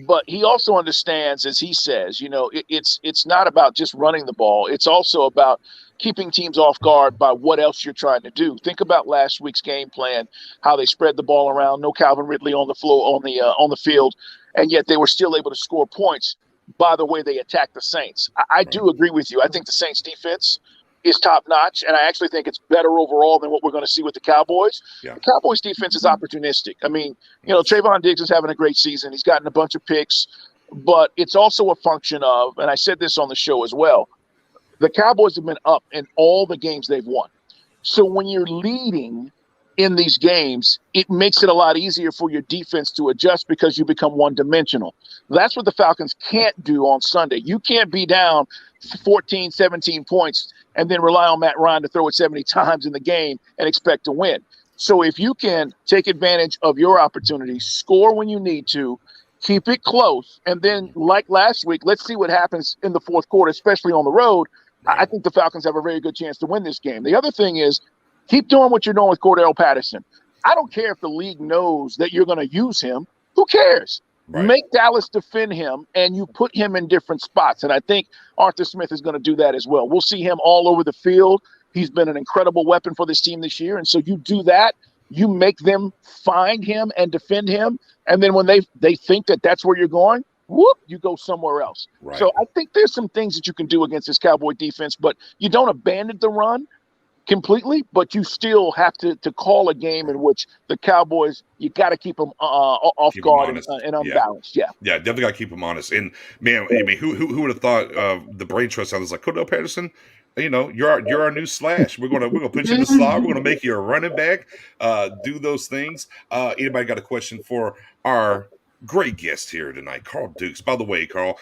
But he also understands, as he says, it's not about just running the ball. It's also about keeping teams off guard by what else you're trying to do. Think about last week's game plan, how they spread the ball around, no Calvin Ridley on the floor, on the field, and yet they were still able to score points by the way they attacked the Saints. I do agree with you. I think the Saints defense is top-notch, and I actually think it's better overall than what we're going to see with the Cowboys. Yeah. The Cowboys defense is opportunistic. I mean, Trayvon Diggs is having a great season. He's gotten a bunch of picks. but it's also a function of, and I said this on the show as well, the Cowboys have been up in all the games they've won. So when you're leading in these games, it makes it a lot easier for your defense to adjust because you become one-dimensional. That's what the Falcons can't do on Sunday. You can't be down 14, 17 points and then rely on Matt Ryan to throw it 70 times in the game and expect to win. So if you can take advantage of your opportunities, score when you need to, keep it close, and then like last week, let's see what happens in the fourth quarter, especially on the road. I think the Falcons have a very good chance to win this game. The other thing is, keep doing what you're doing with Cordell Patterson. I don't care if the league knows that you're going to use him. Who cares? Right. Make Dallas defend him, and you put him in different spots. And I think Arthur Smith is going to do that as well. We'll see him all over the field. He's been an incredible weapon for this team this year. And so you do that. You make them find him and defend him. And then when they think that that's where you're going, whoop, you go somewhere else. Right. So I think there's some things that you can do against this Cowboy defense, but you don't abandon the run completely, but you still have to call a game in which the Cowboys, you got to keep them off guard and unbalanced. Yeah, definitely got to keep them honest. And man, I mean, who would have thought the brain trust sounds like Cordell Patterson? You know, you're our new Slash. We're gonna put you in the slot. We're gonna make you a running back. Do those things. Anybody got a question for our great guest here tonight, Carl Dukes? By the way, Carl,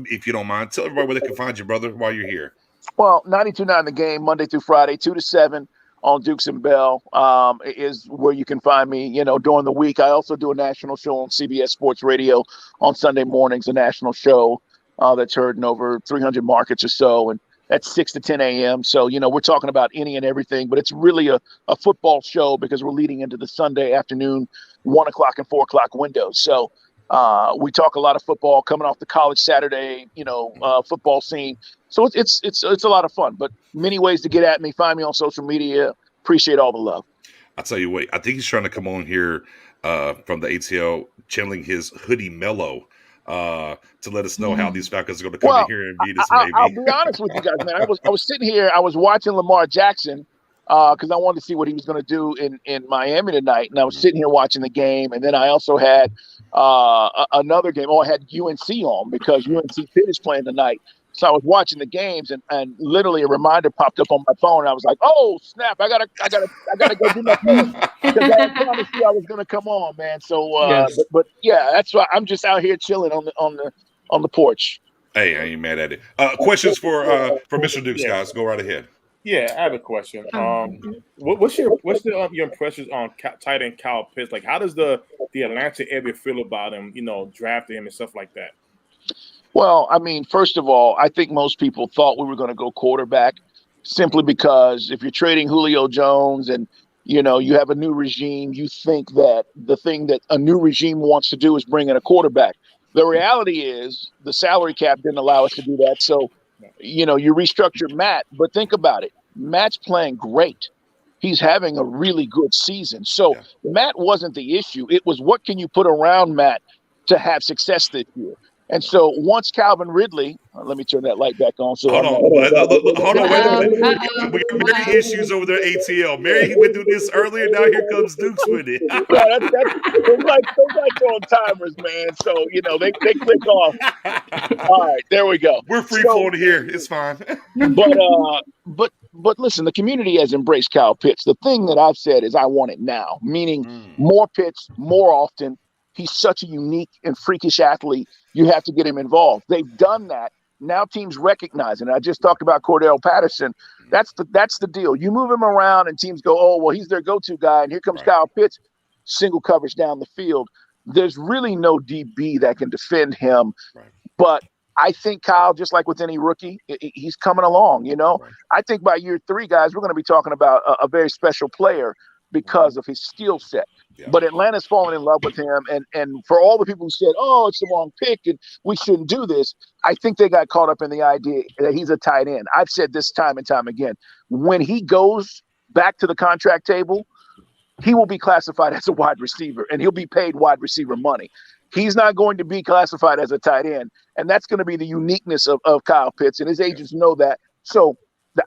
if you don't mind, tell everybody where they can find you, brother, while you're here. Well, 92.9 The Game, Monday through Friday, 2 to 7 on Dukes and Bell is where you can find me, you know, during the week. I also do a national show on CBS Sports Radio on Sunday mornings, a national show that's heard in over 300 markets or so, and that's 6 to 10 a.m. So, you know, we're talking about any and everything, but it's really a football show because we're leading into the Sunday afternoon, 1 o'clock and 4 o'clock windows. So we talk a lot of football coming off the college Saturday, football scene. So it's a lot of fun, but many ways to get at me. Find me on social media. Appreciate all the love. I'll tell you what, I think he's trying to come on here from the ATL, channeling his hoodie mellow to let us know how these Falcons are going to come in here and beat us. Maybe I'll be honest with you guys, man. I was sitting here, I was watching Lamar Jackson because I wanted to see what he was going to do in Miami tonight, and I was sitting here watching the game, and then I also had another game. I had UNC on because UNC Pitt is playing tonight. So I was watching the games, and literally a reminder popped up on my phone. And I was like, "Oh snap! I gotta go do my thing," because I promised you I was gonna come on, man. So, yes. but yeah, that's why I'm just out here chilling on the porch. Hey, I ain't mad at it. Questions for Mr. Dukes, guys? Go right ahead. Yeah, I have a question. What's your impressions on tight end Kyle Pitts? Like, how does the Atlanta area feel about him? You know, drafting him and stuff like that. Well, I mean, first of all, I think most people thought we were going to go quarterback simply because if you're trading Julio Jones and, you know, you have a new regime, you think that the thing that a new regime wants to do is bring in a quarterback. The reality is the salary cap didn't allow us to do that. So, you know, you restructured Matt, but think about it. Matt's playing great. He's having a really good season. So Matt wasn't the issue. It was what can you put around Matt to have success this year? And so once Calvin Ridley, let me turn that light back on. So hold on, wait a minute. We got Mary issues over there at ATL. Mary, he went through this earlier. Now here comes Dukes with it. Those lights are on timers, man. So, you know, they click off. All right, there we go. We're free flowing here. It's fine. But listen, the community has embraced Kyle Pitts. The thing that I've said is I want it now, meaning more Pitts, more often. He's such a unique and freakish athlete. You have to get him involved. They've done that. Now teams recognize it. I just talked about Cordell Patterson. That's the deal. You move him around and teams go, oh, well, he's their go-to guy. And here comes Kyle Pitts, single coverage down the field. There's really no DB that can defend him. Right. But I think Kyle, just like with any rookie, he's coming along, you know. Right. I think by year 3, guys, we're going to be talking about a very special player because of his skill set. Yeah. But Atlanta's fallen in love with him. And for all the people who said, oh, it's the wrong pick and we shouldn't do this, I think they got caught up in the idea that he's a tight end. I've said this time and time again. When he goes back to the contract table, he will be classified as a wide receiver, and he'll be paid wide receiver money. He's not going to be classified as a tight end, and that's going to be the uniqueness of Kyle Pitts, and his agents know that. So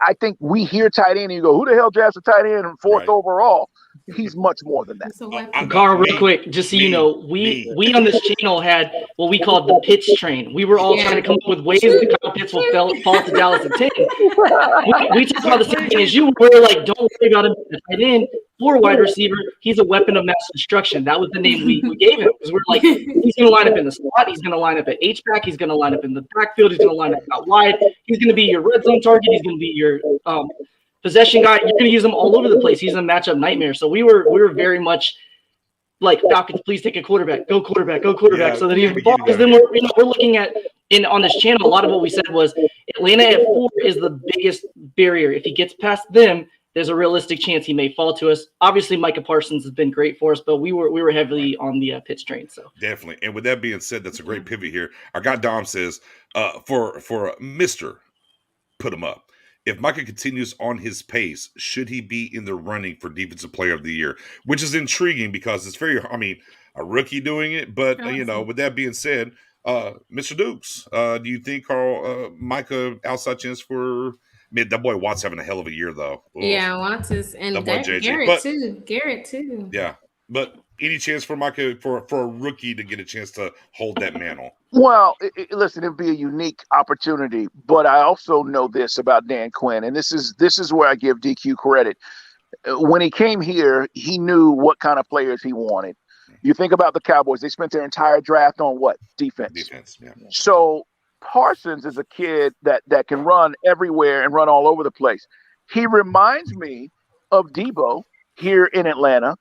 I think we hear tight end, and you go, who the hell drafts a tight end in 4th overall? He's much more than that. It's a weapon. Carl, real quick, just so you know, we on this channel had what we called the Pitts train. We were all trying to come up with ways that Kyle Pitts will fall to Dallas at 10. We talked about the same thing as you. We were like, don't worry about him at tight end or wide receiver. He's a weapon of mass destruction. That was the name we gave him because we're like, he's going to line up in the slot. He's going to line up at H-back. He's going to line up in the backfield. He's going to line up out wide. He's going to be your red zone target. He's going to be your possession guy. You're going to use him all over the place. He's a matchup nightmare. So we were very much like, Falcons, please take a quarterback. Go quarterback. Go quarterback. Yeah, so that he has the ball. Because then we're looking at on this channel. A lot of what we said was Atlanta at 4 is the biggest barrier. If he gets past them, there's a realistic chance he may fall to us. Obviously, Micah Parsons has been great for us, but we were heavily on the Pitts train. So definitely. And with that being said, that's a great pivot here. Our guy Dom says, for Mr. Put him up. If Micah continues on his pace, should he be in the running for Defensive Player of the Year? Which is intriguing because it's a rookie doing it. But, with that being said, Mr. Dukes, do you think Micah outside chance for that boy Watt's having a hell of a year, though? Yeah, Watts is, and Garrett too. Yeah. But any chance for Micah, for a rookie to get a chance to hold that mantle? Well, listen, it'd be a unique opportunity, but I also know this about Dan Quinn, and this is where I give DQ credit. When he came here, he knew what kind of players he wanted. You think about the Cowboys; they spent their entire draft on what? Defense. Defense, yeah. So Parsons is a kid that can run everywhere and run all over the place. He reminds me of Debo here in Atlanta,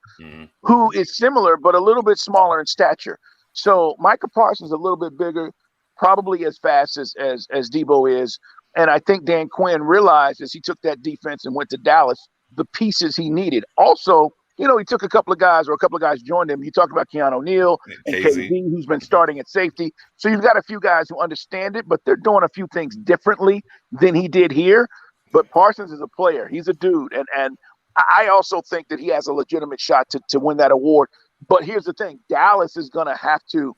who is similar but a little bit smaller in stature. So Micah Parsons a little bit bigger, probably as fast as Debo is. And I think Dan Quinn realized as he took that defense and went to Dallas, the pieces he needed. Also, he took a couple of guys joined him. You talked about Keanu Neal and KZ, who's been starting at safety. So you've got a few guys who understand it, but they're doing a few things differently than he did here. But Parsons is a player. He's a dude. And I also think that he has a legitimate shot to win that award. But here's the thing. Dallas is going to have to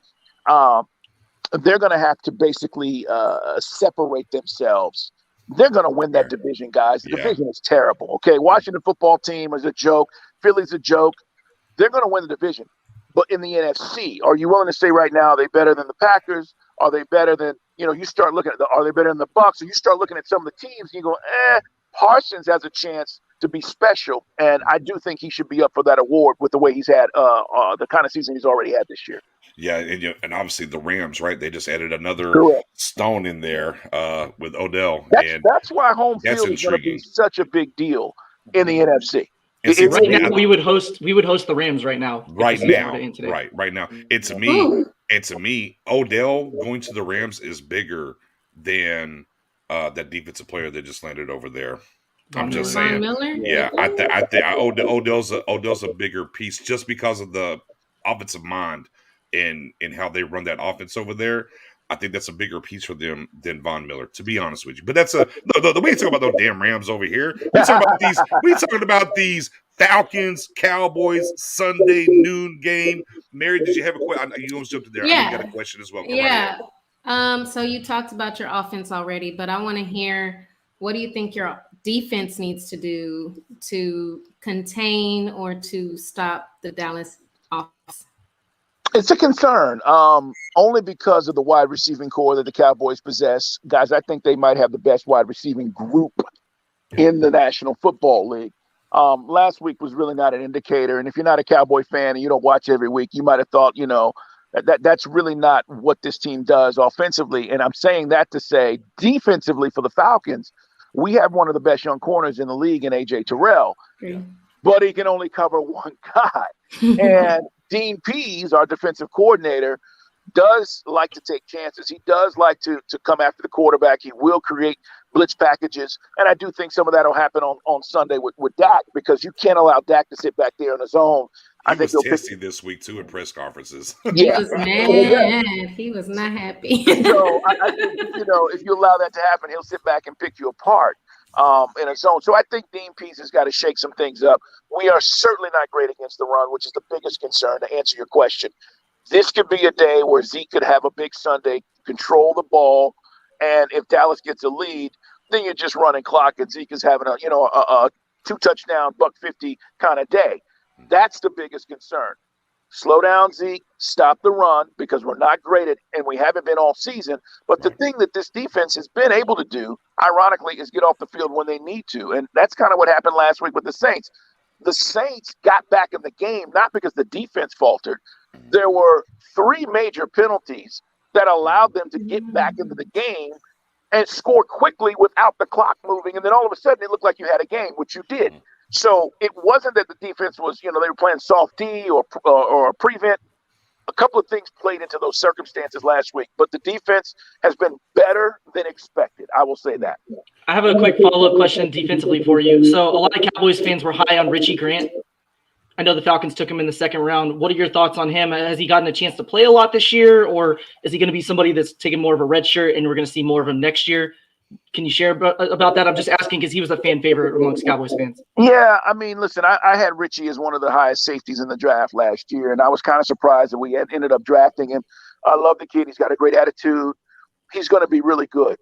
they're going to have to basically separate themselves. They're going to win that division, guys. The division is terrible. Okay, Washington football team is a joke. Philly's a joke. They're going to win the division. But in the NFC, are you willing to say right now, are they better than the Packers? Are they better than, you start looking at are they better than the Bucs? Or you start looking at some of the teams and you go, Parsons has a chance to be special, and I do think he should be up for that award with the way he's had the kind of season he's already had this year. Yeah, and obviously the Rams, right? They just added another stone in there with Odell. That's why home field is going to be such a big deal in the NFC. Right now, we would host the Rams right now. Right now. And to me, Odell going to the Rams is bigger than that defensive player that just landed over there. I'm just saying. Miller? Yeah, I think Odell's a bigger piece just because of the offensive mind and how they run that offense over there. I think that's a bigger piece for them than Von Miller, to be honest with you. But that's the way you talk about those damn Rams over here. We talking about these Falcons, Cowboys, Sunday noon game. Mary, did you have a question? You almost jumped in there. Yeah. I got a question as well. So you talked about your offense already, but I want to hear, what do you think your defense needs to do to contain or to stop the Dallas offense? It's a concern, only because of the wide receiving core that the Cowboys possess. Guys, I think they might have the best wide receiving group in the National Football League. Last week was really not an indicator. And if you're not a Cowboy fan and you don't watch every week, you might have thought, that's really not what this team does offensively. And I'm saying that to say defensively for the Falcons, we have one of the best young corners in the league in A.J. Terrell, but he can only cover one guy. And Dean Pease, our defensive coordinator, does like to take chances. He does like to come after the quarterback. He will create blitz packages. And I do think some of that will happen on Sunday with Dak, because you can't allow Dak to sit back there on his own. I think he was testy this week, too, in press conferences. He was mad. He was not happy. So I think, if you allow that to happen, he'll sit back and pick you apart in a zone. So I think Dean Pease has got to shake some things up. We are certainly not great against the run, which is the biggest concern, to answer your question. This could be a day where Zeke could have a big Sunday, control the ball, and if Dallas gets a lead, then you're just running clock, and Zeke is having a 2-touchdown, $150 kind of day. That's the biggest concern. Slow down, Zeke. Stop the run because we're not great at, and we haven't been all season. But the thing that this defense has been able to do, ironically, is get off the field when they need to. And that's kind of what happened last week with the Saints. The Saints got back in the game, not because the defense faltered. There were 3 major penalties that allowed them to get back into the game and score quickly without the clock moving. And then all of a sudden it looked like you had a game, which you did. So it wasn't that the defense was, they were playing soft D or prevent. A couple of things played into those circumstances last week, but the defense has been better than expected. I will say that. I have a quick follow-up question defensively for you. So a lot of Cowboys fans were high on Richie Grant. I know the Falcons took him in the second round. What are your thoughts on him? Has he gotten a chance to play a lot this year, or is he going to be somebody that's taking more of a red shirt and we're going to see more of him next year? Can you share about that? I'm just asking because he was a fan favorite amongst Cowboys fans. Yeah, I mean, listen, I had Richie as one of the highest safeties in the draft last year, and I was kind of surprised that we had ended up drafting him. I love the kid. He's got a great attitude. He's going to be really good.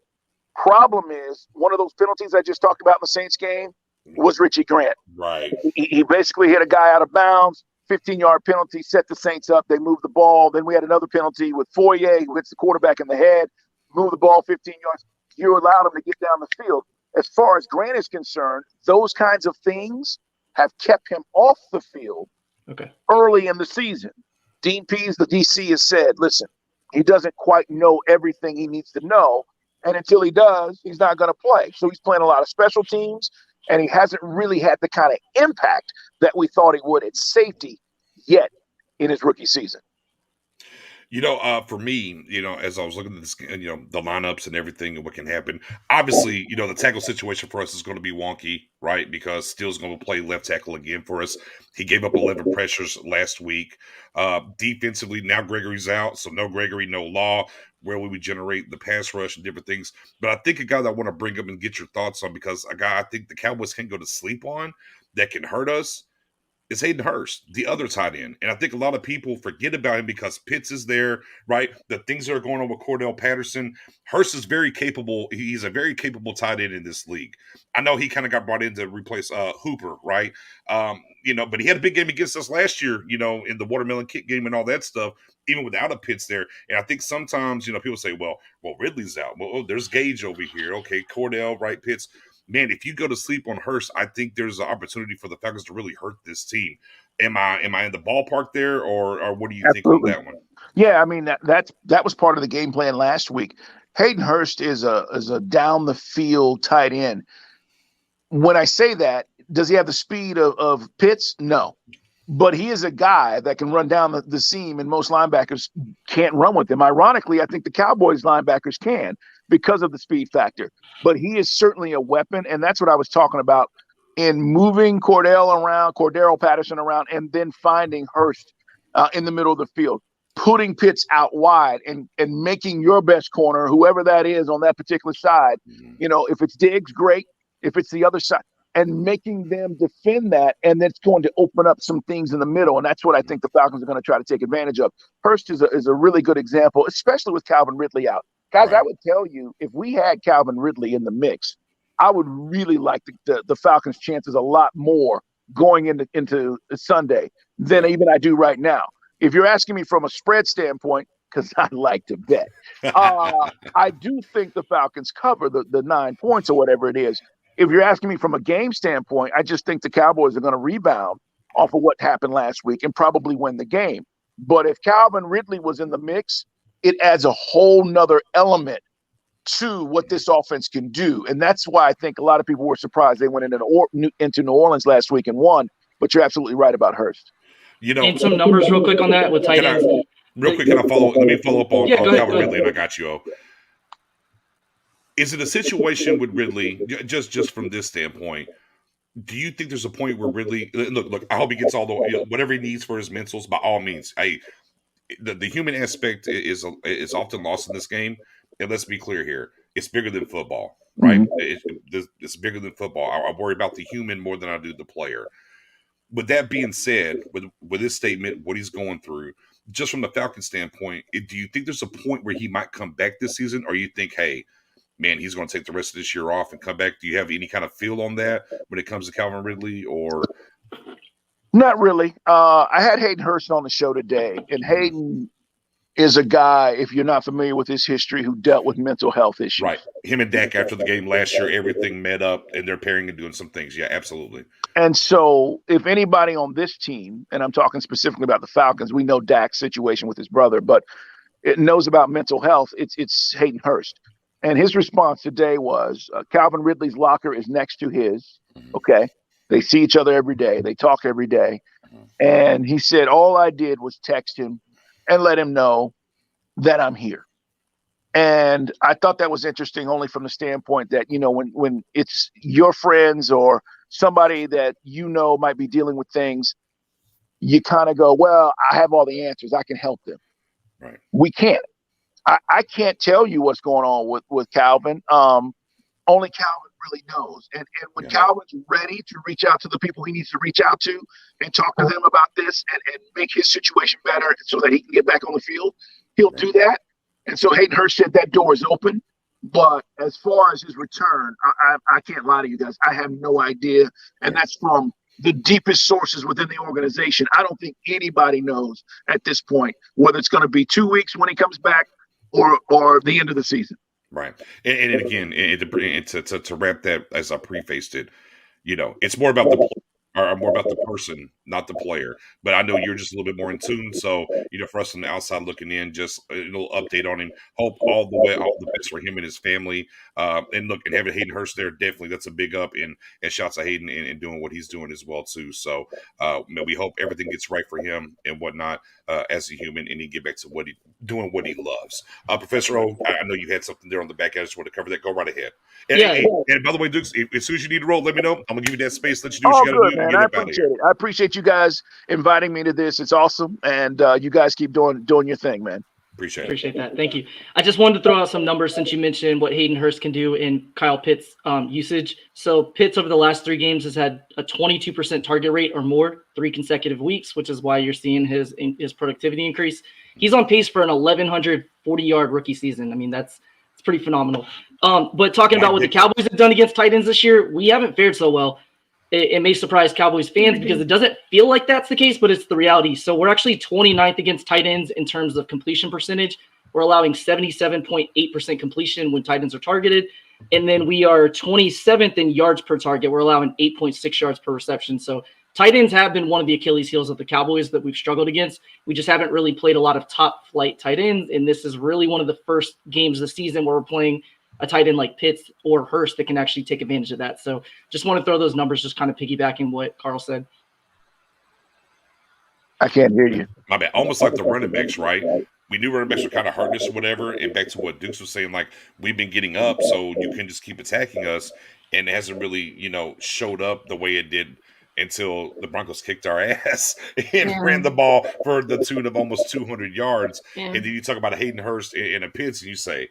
Problem is, one of those penalties I just talked about in the Saints game was Richie Grant. Right. He basically hit a guy out of bounds, 15-yard penalty, set the Saints up. They moved the ball. Then we had another penalty with Foye, who hits the quarterback in the head, moved the ball 15 yards. You allowed him to get down the field. As far as Grant is concerned, those kinds of things have kept him off the field early in the season. Dean Pease, the DC, has said, listen, he doesn't quite know everything he needs to know, and until he does, he's not going to play. So he's playing a lot of special teams, and he hasn't really had the kind of impact that we thought he would at safety yet in his rookie season. For me, as I was looking at this, the lineups and everything and what can happen, obviously, the tackle situation for us is going to be wonky, right? Because Steele's going to play left tackle again for us. He gave up 11 pressures last week. Defensively, now Gregory's out, so no Gregory, no Law. Where will we generate the pass rush and different things? But I think a guy that I want to bring up and get your thoughts on, because a guy I think the Cowboys can't go to sleep on that can hurt us, is Hayden Hurst, the other tight end. And I think a lot of people forget about him because Pitts is there, right? The things that are going on with Cordell Patterson. Hurst is very capable. He's a very capable tight end in this league. I know he kind of got brought in to replace Hooper, right? But he had a big game against us last year, in the watermelon kick game and all that stuff, even without a Pitts there. And I think sometimes, people say, well, Ridley's out. Well, there's Gage over here. Okay, Cordell, right, Pitts. Man, if you go to sleep on Hurst, I think there's an opportunity for the Falcons to really hurt this team. Am I in the ballpark there, or what do you think on that one? Yeah, I mean that was part of the game plan last week. Hayden Hurst is a down the field tight end. When I say that, does he have the speed of Pitts? No. But he is a guy that can run down the seam, and most linebackers can't run with him. Ironically, I think the Cowboys linebackers can because of the speed factor. But he is certainly a weapon, and that's what I was talking about in moving Cordell Patterson around, and then finding Hurst in the middle of the field, putting Pitts out wide, and making your best corner, whoever that is on that particular side. If it's Diggs, great. If it's the other side, and making them defend that, and that's going to open up some things in the middle, and that's what I think the Falcons are going to try to take advantage of. Hurst is a really good example, especially with Calvin Ridley out. Guys, right. I would tell you, if we had Calvin Ridley in the mix, I would really like the Falcons' chances a lot more going into Sunday than even I do right now. If you're asking me from a spread standpoint, because I like to bet, I do think the Falcons cover the 9 points or whatever it is. If you're asking me from a game standpoint, I just think the Cowboys are going to rebound off of what happened last week and probably win the game. But if Calvin Ridley was in the mix, it adds a whole nother element to what this offense can do. And that's why I think a lot of people were surprised they went into New Orleans last week and won. But you're absolutely right about Hurst. And some numbers real quick on that with tight ends. Real quick, let me follow up on Calvin Ridley, and I got you. Is it a situation with Ridley, just from this standpoint, do you think there's a point where Ridley, look, I hope he gets all the, whatever he needs for his mentals, by all means. The human aspect is often lost in this game. And let's be clear here. It's bigger than football, right? Mm-hmm. It's bigger than football. I worry about the human more than I do the player. With that being said, with his statement, what he's going through, just from the Falcons standpoint, do you think there's a point where he might come back this season? Or you think, hey, man, he's going to take the rest of this year off and come back? Do you have any kind of feel on that when it comes to Calvin Ridley? Or Not really. I had Hayden Hurst on the show today, and Hayden is a guy, if you're not familiar with his history, who dealt with mental health issues. Right. Him and Dak after the game last year, everything met up, and they're pairing and doing some things. Yeah, absolutely. And so if anybody on this team, and I'm talking specifically about the Falcons, we know Dak's situation with his brother, but it knows about mental health, it's Hayden Hurst. And his response today was Calvin Ridley's locker is next to his. Okay. They see each other every day. They talk every day. And he said, all I did was text him and let him know that I'm here. And I thought that was interesting only from the standpoint that, you know, when it's your friends or somebody that you know might be dealing with things, you kind of go, well, I have all the answers. I can help them. Right. We can't. I can't tell you what's going on with Calvin. Only Calvin really knows. And when Calvin's ready to reach out to the people he needs to reach out to and talk to them about this and make his situation better so that he can get back on the field, he'll do that. And so Hayden Hurst said that door is open. But as far as his return, I can't lie to you guys. I have no idea. And that's from the deepest sources within the organization. I don't think anybody knows at this point whether it's going to be 2 weeks when he comes back or the end of the season. Right. And again, to wrap that, as I prefaced it, you know, it's more about the person, not the player. But I know you're just a little bit more in tune. So, you know, for us on the outside looking in, just a little update on him. Hope all the best for him and his family. And look, and having Hayden Hurst there, definitely that's a big up. And shouts to Hayden and doing what he's doing as well, too. So we hope everything gets right for him and whatnot as a human, and he get back to what he loves. Professor O, I know you had something there on the back. I just want to cover that. Go right ahead. And by the way, Dukes, as soon as you need to roll, let me know. I'm gonna give you that space. Let you do what you got to do. Man, I appreciate it. I appreciate you guys inviting me to this. It's awesome, and you guys keep doing your thing, man. Appreciate that. Thank you. I just wanted to throw out some numbers since you mentioned what Hayden Hurst can do in Kyle Pitts' usage. So Pitts over the last 3 games has had a 22% target rate or more 3 consecutive weeks, which is why you're seeing his productivity increase. He's on pace for an 1,140-yard rookie season. I mean, it's pretty phenomenal. But talking about what the Cowboys have done against tight ends this year, we haven't fared so well. It may surprise Cowboys fans because it doesn't feel like that's the case, but it's the reality. So we're actually 29th against tight ends in terms of completion percentage. We're allowing 77.8% completion when tight ends are targeted. And then we are 27th in yards per target. We're allowing 8.6 yards per reception. So tight ends have been one of the Achilles heels of the Cowboys that we've struggled against. We just haven't really played a lot of top flight tight ends. And this is really one of the first games of the season where we're playing a tight end like Pitts or Hurst that can actually take advantage of that. So just want to throw those numbers, just kind of piggybacking what Carl said. I can't hear you. My bad. Almost like the running backs, right? We knew running backs were kind of hurting us or whatever. And back to what Dukes was saying, like, we've been getting up, so you can just keep attacking us. And it hasn't really, showed up the way it did until the Broncos kicked our ass and ran the ball for the tune of almost 200 yards. Yeah. And then you talk about a Hayden Hurst and a Pitts, and you say,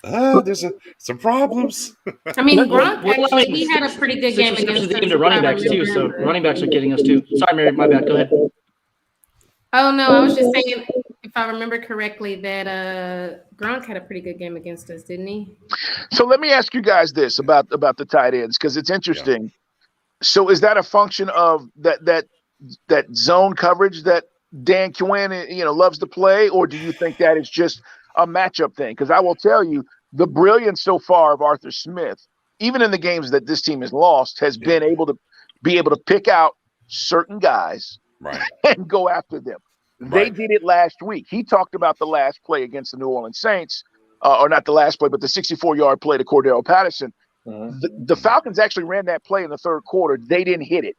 there's some problems. I mean, Gronk actually, he had a pretty good game against the running backs too. So running backs are getting us too. Sorry, Mary, my bad. Go ahead. Oh no, I was just saying, if I remember correctly, that Gronk had a pretty good game against us, didn't he? So let me ask you guys this about the tight ends, because it's interesting. Yeah. So is that a function of that zone coverage that Dan Quinn loves to play, or do you think that is just a matchup thing? Because I will tell you, the brilliance so far of Arthur Smith, even in the games that this team has lost, has been able to pick out certain guys and go after them. They did it last week. He talked about the last play against the New Orleans Saints, or not the last play, but the 64-yard play to Cordero Patterson. The Falcons actually ran that play in the third quarter. They didn't hit it.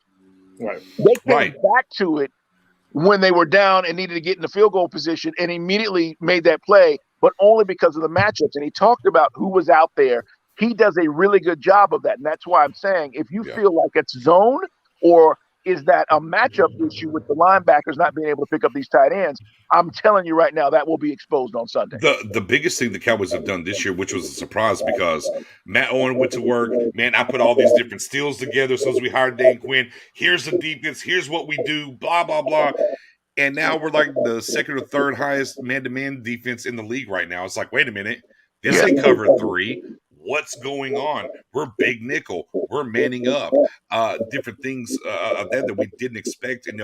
Right. They came back to it when they were down and needed to get in the field goal position and immediately made that play, but only because of the matchups. And he talked about who was out there. He does a really good job of that. And that's why I'm saying, if you feel like it's zone, or is that a matchup issue with the linebackers not being able to pick up these tight ends, I'm telling you right now, that will be exposed on Sunday. The biggest thing the Cowboys have done this year, which was a surprise because Matt Owen went to work. Man, I put all these different steals together so as we hired Dan Quinn. Here's the defense. Here's what we do, blah, blah, blah. And now we're like the second or third highest man-to-man defense in the league right now. It's like, wait a minute. This ain't cover 3. what's going on. We're big nickel. We're manning up. Different things of that we didn't expect. And,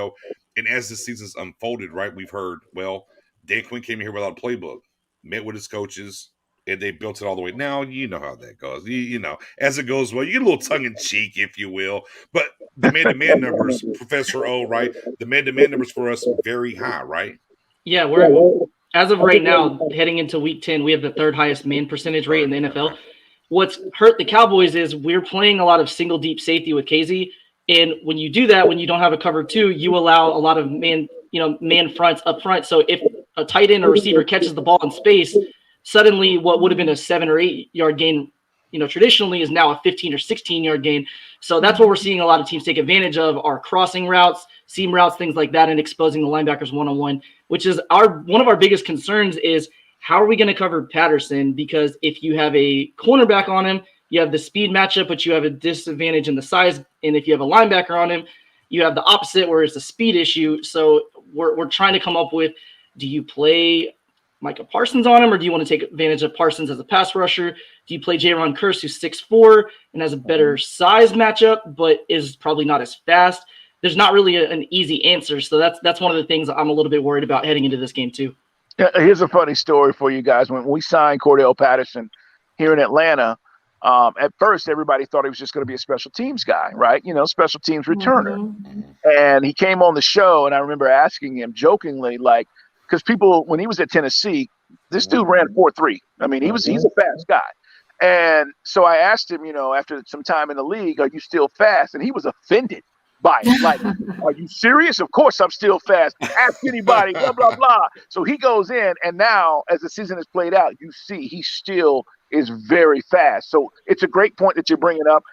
and as the season's unfolded, right, we've heard, well, Dan Quinn came here without a playbook, met with his coaches, and they built it all the way. Now, you know how that goes. You know, as it goes, well, you get a little tongue-in-cheek, if you will. But the man-to-man numbers, Professor O, right? The man-to-man numbers for us, very high, right? Yeah, we're as of right now, heading into week 10, we have the third highest man percentage rate in the NFL. What's hurt the Cowboys is we're playing a lot of single deep safety with KZ. And when you do that, when you don't have a cover two, you allow a lot of man fronts up front. So if a tight end or receiver catches the ball in space, suddenly what would have been a 7 or 8 yard gain, traditionally is now a 15 or 16 yard gain. So that's what we're seeing a lot of teams take advantage of, are crossing routes, seam routes, things like that, and exposing the linebackers one-on-one, which is one of our biggest concerns is how are we going to cover Patterson? Because if you have a cornerback on him, you have the speed matchup, but you have a disadvantage in the size. And if you have a linebacker on him, you have the opposite where it's a speed issue. So we're trying to come up with, do you play Micah Parsons on him, or do you want to take advantage of Parsons as a pass rusher? Do you play Jaron Kearse, who's 6'4" and has a better size matchup, but is probably not as fast? There's not really an easy answer. So that's one of the things I'm a little bit worried about heading into this game too. Here's a funny story for you guys. When we signed Cordell Patterson here in Atlanta, at first everybody thought he was just going to be a special teams guy, right? Special teams returner. Mm-hmm. And he came on the show, and I remember asking him jokingly, like, because people, when he was at Tennessee, this dude ran 4.3. I mean, he's a fast guy. And so I asked him, after some time in the league, are you still fast? And he was offended by it. Like, are you serious? Of course I'm still fast. Ask anybody, blah, blah, blah. So he goes in, and now as the season has played out, you see he still is very fast. So it's a great point that you're bringing up.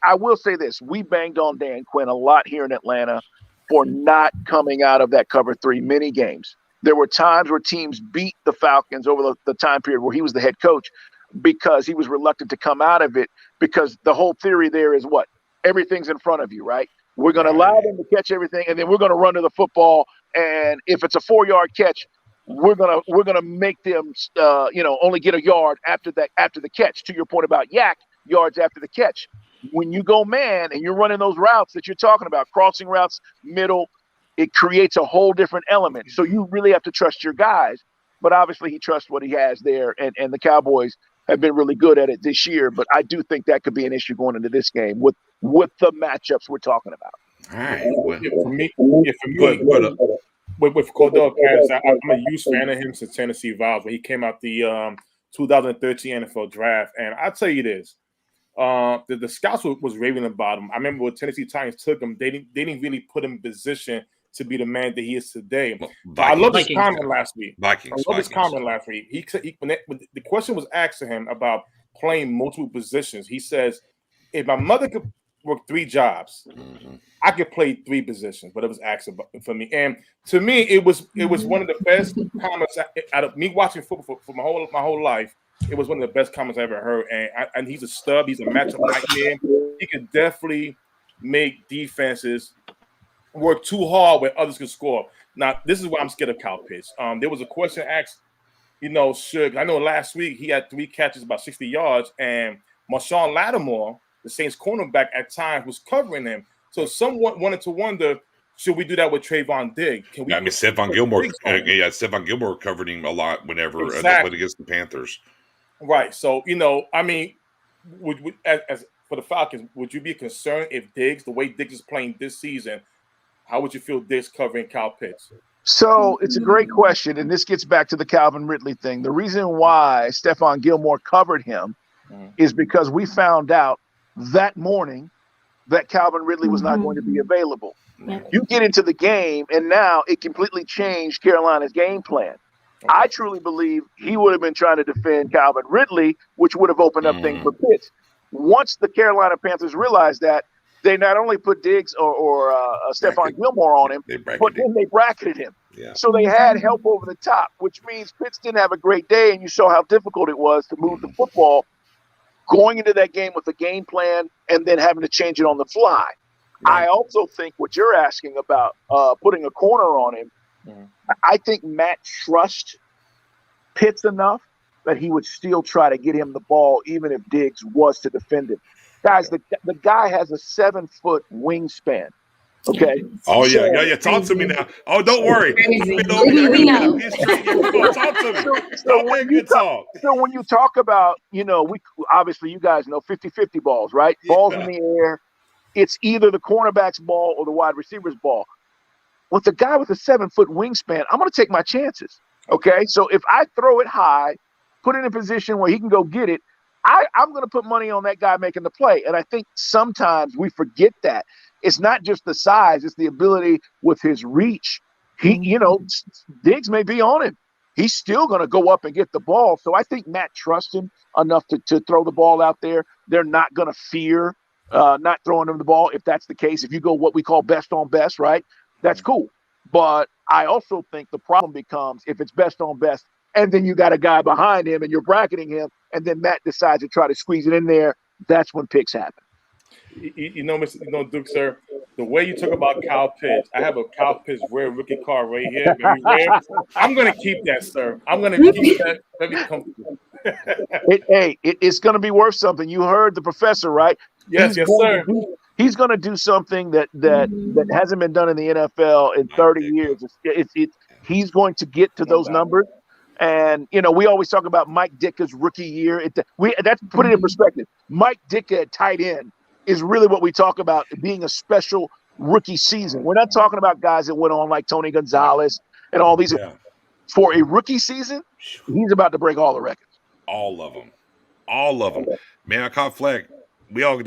I will say this. We banged on Dan Quinn a lot here in Atlanta for not coming out of that cover three mini games. There were times where teams beat the Falcons over the time period where he was the head coach because he was reluctant to come out of it, because the whole theory there is what? Everything's in front of you, right? We're going to allow them to catch everything, and then we're going to run to the football. And if it's a 4-yard catch, we're gonna make them only get a yard after the catch. To your point about yak yards after the catch, when you go man and you're running those routes that you're talking about, crossing routes, middle, it creates a whole different element. So you really have to trust your guys. But obviously he trusts what he has there, and the Cowboys have been really good at it this year. But I do think that could be an issue going into this game with the matchups we're talking about. All right. Well, For me, with Cordell Patterson, I'm a huge fan of him since Tennessee Vols when he came out the 2013 NFL draft. And I'll tell you this, the scouts was raving about him. I remember when Tennessee Titans took him, they didn't really put him in position to be the man that he is today. I love his comment last week. When the question was asked to him about playing multiple positions, he says, if my mother could work 3 jobs, I could play 3 positions, but it was asked for me. And to me, it was one of the best comments out of me watching football for my whole life. It was one of the best comments I ever heard. And he's a stub. He's a matchup nightmare. He could definitely make defenses work too hard where others can score. Now, this is why I'm scared of Kyle Pitts. There was a question asked, should I know last week he had 3 catches, about 60 yards, and Marshawn Lattimore, the Saints cornerback, at times was covering him. So someone wanted to wonder, should we do that with Trayvon Diggs? Stephon Gilmore covered him a lot whenever against the Panthers. Right. So, as for the Falcons, would you be concerned if Diggs, the way Diggs is playing this season, how would you feel Diggs covering Kyle Pitts? So it's a great question, and this gets back to the Calvin Ridley thing. The reason why Stephon Gilmore covered him is because we found out that morning that Calvin Ridley was not going to be available. You get into the game, and now it completely changed Carolina's game plan. I truly believe he would have been trying to defend Calvin Ridley, which would have opened up things for Pitts. Once the Carolina Panthers realized that, they not only put Diggs or Stephon Gilmore on him, but then they bracketed him. Yeah. So they had help over the top, which means Pitts didn't have a great day, and you saw how difficult it was to move the football going into that game with a game plan and then having to change it on the fly. Right. I also think what you're asking about putting a corner on him, I think Matt trusts Pitts enough that he would still try to get him the ball, even if Diggs was to defend him. Guys, the guy has a 7-foot wingspan. Okay. Oh yeah, So- yeah. Talk to me now. Oh, don't worry. Crazy. I've been over here. I We gotta know. get a pitch track. Come on, talk to me. So Talk when that you good talk. So when you talk about, we obviously you guys know 50-50 balls, right? Balls in the air. It's either the cornerback's ball or the wide receiver's ball. With a guy with a 7-foot wingspan, I'm going to take my chances. Okay. So if I throw it high, put it in a position where he can go get it, I'm going to put money on that guy making the play. And I think sometimes we forget that. It's not just the size, it's the ability with his reach. Diggs may be on him. He's still going to go up and get the ball. So I think Matt trusts him enough to throw the ball out there. They're not going to fear not throwing him the ball. If that's the case, if you go what we call best on best, right? That's cool. But I also think the problem becomes if it's best on best, and then you got a guy behind him and you're bracketing him, and then Matt decides to try to squeeze it in there, that's when picks happen. Duke, sir, the way you talk about Kyle Pitts, I have a Kyle Pitts rare rookie card right here. Very rare. I'm going to keep that, sir. I'm going to keep that very comfortable. It's going to be worth something. You heard the professor, right? Yes, sir. He's going to do something that hasn't been done in the NFL in 30 years. He's going to get to those numbers. And, we always talk about Mike Ditka's rookie year. That's put it in perspective. Mike Ditka at tight end is really what we talk about being a special rookie season. We're not talking about guys that went on like Tony Gonzalez and all these. Yeah. For a rookie season, he's about to break all the records. All of them. Man, I caught flag. We all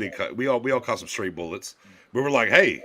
caught some straight bullets. We were like, hey,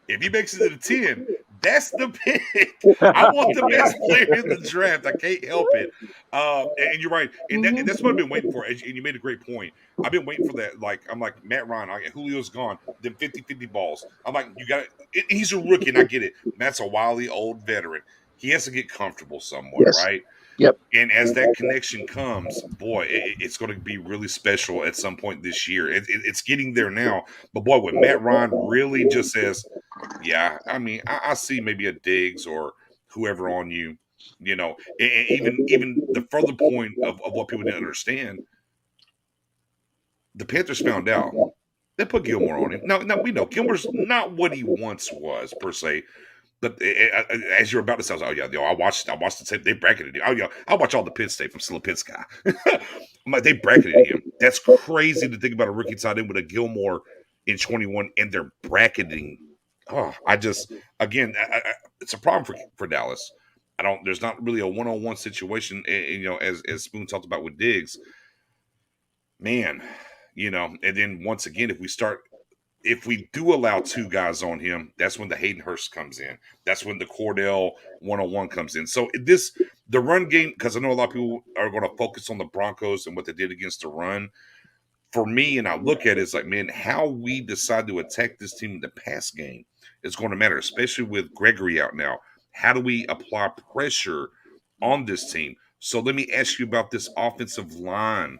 if he makes it to the 10, that's the pick. I want the best player in the draft. I can't help it. And you're right. And that's what I've been waiting for. And you made a great point. I've been waiting for that. I'm like, Matt Ryan, Julio's gone. Then 50-50 balls. I'm like, you got it. He's a rookie, and I get it. Matt's a wily old veteran. He has to get comfortable somewhere, right? Yep. And as that connection comes, boy, it's going to be really special at some point this year. It's getting there now. But, boy, when Matt Ryan really just says, yeah, I mean, I see maybe a Diggs or whoever on you, and even the further point of what people didn't understand, the Panthers found out. They put Gilmore on him. Now we know Gilmore's not what he once was, per se. But as you're about to say, I was like, I watched the tape. They bracketed him. I watch all the Pitts tape. I'm still a Pitts guy. I'm like, they bracketed him. That's crazy to think about a rookie tight end with a Gilmore in 21, and they're bracketing. Oh, it's a problem for Dallas. There's not really a one-on-one situation, as Spoon talked about with Diggs. Man, and then once again, if we do allow two guys on him, that's when the Hayden Hurst comes in. That's when the Cordell one-on-one comes in. So the run game, because I know a lot of people are going to focus on the Broncos and what they did against the run. For me, and I look at it, it's like, man, how we decide to attack this team in the pass game is going to matter, especially with Gregory out now. How do we apply pressure on this team? So let me ask you about this offensive line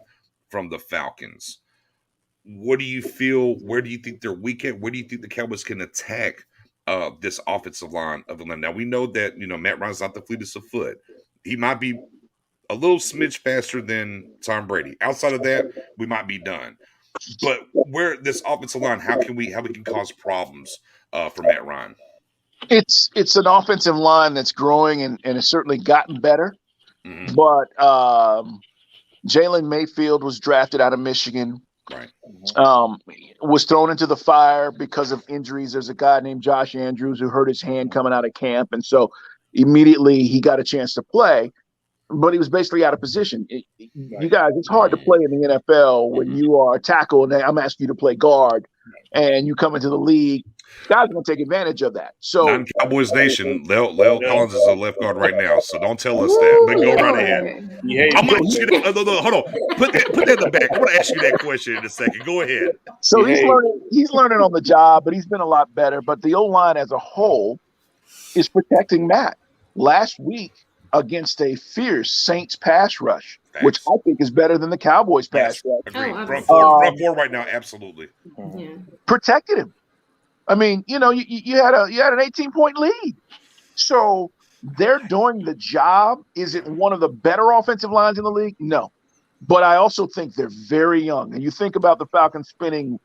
from the Falcons. What do you feel? Where do you think they're weak at? Where do you think the Cowboys can attack this offensive line of Atlanta? Now, we know that, Matt Ryan's not the fleetest of foot. He might be a little smidge faster than Tom Brady. Outside of that, we might be done. But where this offensive line, how we can cause problems for Matt Ryan? It's an offensive line that's growing and has certainly gotten better. Mm-hmm. But Jalen Mayfield was drafted out of Michigan. Right. Was thrown into the fire because of injuries. There's a guy named Josh Andrews who hurt his hand coming out of camp. And so immediately he got a chance to play, but he was basically out of position. You guys, it's hard to play in the NFL when you are a tackle and I'm asking you to play guard and you come into the league. Guys are going to take advantage of that. So, Non-Cowboys Nation, Lel Collins is a left guard right now, so don't tell us that. But go right ahead. I'm going to ask you that. No, hold on. Put that in the back. I'm going to ask you that question in a second. Go ahead. So he's learning on the job, but he's been a lot better. But the O-line as a whole is protecting Matt. Last week against a fierce Saints pass rush, which I think is better than the Cowboys pass rush. Agreed. Front four right now, absolutely. Yeah. Protected him. I mean, you had an 18-point lead. So they're doing the job. Is it one of the better offensive lines in the league? No. But I also think they're very young. And you think about the Falcons spending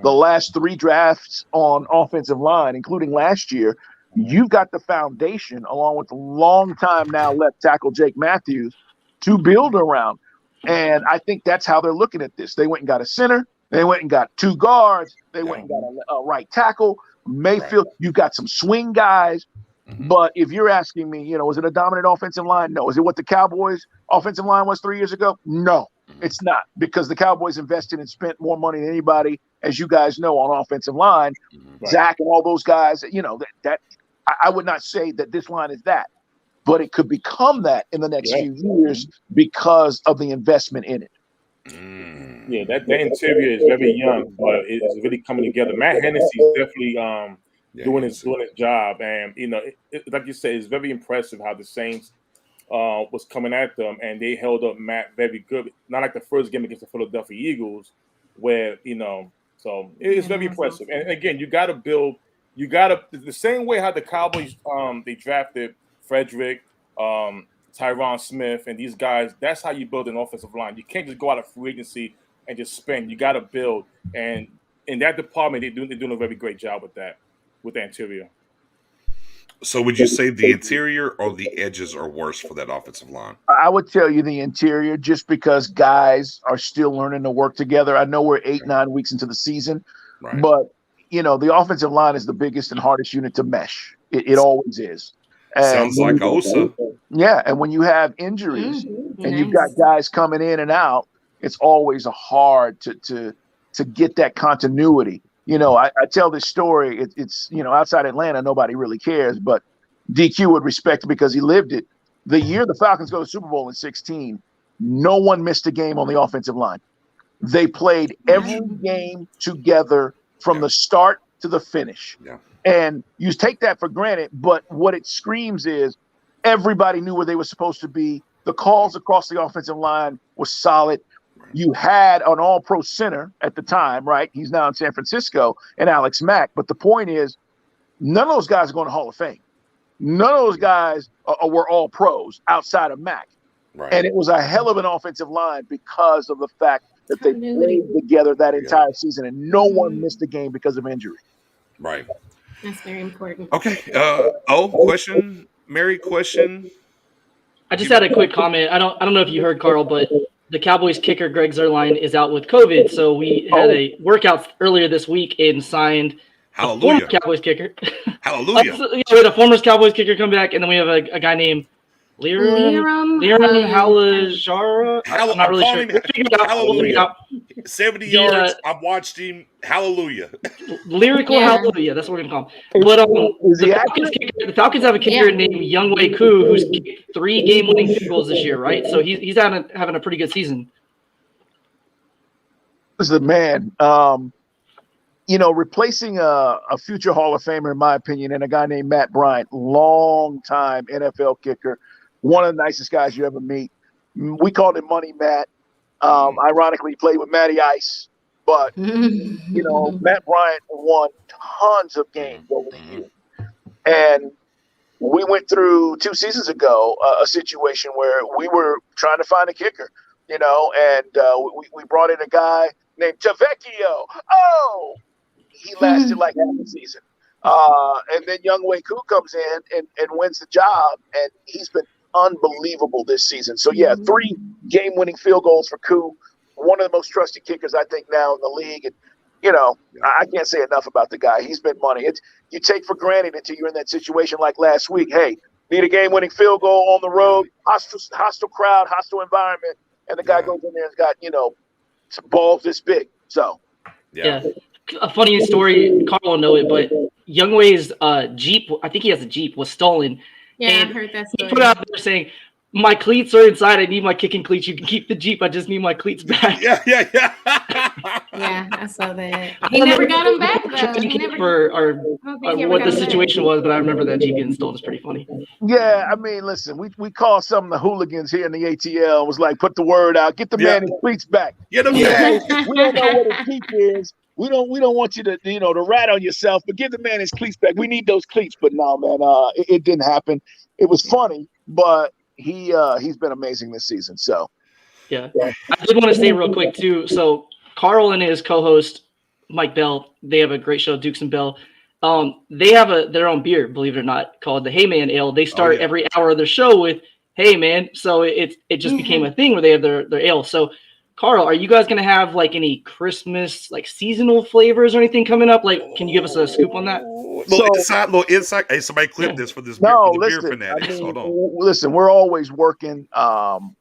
the last 3 drafts on offensive line, including last year. You've got the foundation, along with the long time now left tackle Jake Matthews, to build around. And I think that's how they're looking at this. They went and got a center. They went and got 2 guards. They went and got a right tackle. Mayfield, you've got some swing guys. But if you're asking me, is it a dominant offensive line? No. Is it what the Cowboys offensive line was 3 years ago? No, it's not, because the Cowboys invested and spent more money than anybody, as you guys know, on offensive line. Zach and all those guys, that I would not say that this line is that, but it could become that in the next few years because of the investment in it. Yeah, that interior is very young, but it's really coming together. Matt Hennessy is definitely doing his job, and like you said, it's very impressive how the Saints was coming at them, and they held up Matt very good. Not like the first game against the Philadelphia Eagles, where so it's very impressive. And again, you got to build. You got to the same way how the Cowboys they drafted Frederick, Tyron Smith, and these guys. That's how you build an offensive line. You can't just go out of free agency and just spend. You got to build, and in that department, they're doing a very great job with that. With the interior. So would you say the interior or the edges are worse for that offensive line? I would tell you the interior, just because guys are still learning to work together. I know we're 8-9 weeks into the season, but the offensive line is the biggest and hardest unit to mesh. It always is. And sounds like Osa. Yeah, and when you have injuries and you've got guys coming in and out, it's always hard to get that continuity. I tell this story. It's outside Atlanta, nobody really cares, but DQ would respect it because he lived it. The year the Falcons go to the Super Bowl in 2016, no one missed a game on the offensive line. They played every game together from the start to the finish. Yeah. And you take that for granted, but what it screams is everybody knew where they were supposed to be. The calls across the offensive line were solid. You had an all-pro center at the time, right? He's now in San Francisco, and Alex Mack. But the point is, none of those guys are going to Hall of Fame. None of those guys were all pros outside of Mack. Right. And it was a hell of an offensive line because of the fact that they played together that entire season, and no one missed a game because of injury. Right. That's very important. Okay. Question. Mary, question. I just had a quick comment. I don't know if you heard, Carl, but the Cowboys kicker Greg Zuerlein is out with COVID, so we had a workout earlier this week and signed a former Cowboys kicker. Hallelujah! We had a former Cowboys kicker come back, and then we have a guy named Liram Halajara. I'm not really sure. Hallelujah! 70 yards. I've watched him. Hallelujah! Lyrical hallelujah. That's what we're gonna call him. But the Falcons have a kicker named Younghoe Koo, who's kicked 3 game-winning field goals this year, right? So he's having a pretty good season. This is the man. Replacing a future Hall of Famer, in my opinion, and a guy named Matt Bryant, long-time NFL kicker, one of the nicest guys you ever meet. We called him Money Matt. Ironically, he played with Matty Ice. But, Matt Bryant won tons of games over the years. And we went through 2 seasons ago a situation where we were trying to find a kicker, and we brought in a guy named Tavecchio. Oh! He lasted like half the season. And then Younghoe Koo comes in and wins the job, and he's been unbelievable this season. So, 3 game-winning field goals for Koo, one of the most trusted kickers, I think, now in the league. And, I can't say enough about the guy. He's been money. You take for granted until you're in that situation like last week. Hey, need a game-winning field goal on the road, hostile crowd, hostile environment, and the guy goes in there and's got, some balls this big. So, yeah. A funny story, Carl will know it, but Younghoe's Jeep, I think he has a Jeep, was stolen. Yeah, and I heard that story. He put out there saying, "My cleats are inside. I need my kicking cleats. You can keep the Jeep. I just need my cleats back." Yeah. Yeah, I saw that. He never got them back, though. He never, what the situation was, but I remember that Jeep getting stolen. It's pretty funny. Yeah, I mean, listen, we call some of the hooligans here in the ATL, was like, put the word out, get the man his cleats back. Get him back. We don't know what his Jeep is. We don't want you to to rat on yourself, but give the man his cleats back. We need those cleats, but no, man, it didn't happen. it was funny, but he's been amazing this season. So Yeah. I did want to say real quick too. So Carl and his co-host Mike Bell, they have a great show, Dukes and Bell. They have their own beer, believe it or not, called the Hey Man Ale. They start every hour of their show with Hey Man. So it just became a thing where they have their ale. So Carl, are you guys gonna have like any Christmas like seasonal flavors or anything coming up? Like, can you give us a scoop on that? Little insight. Hey, somebody clip this for this beer, beer fanatics. Hold on. Listen, we're always working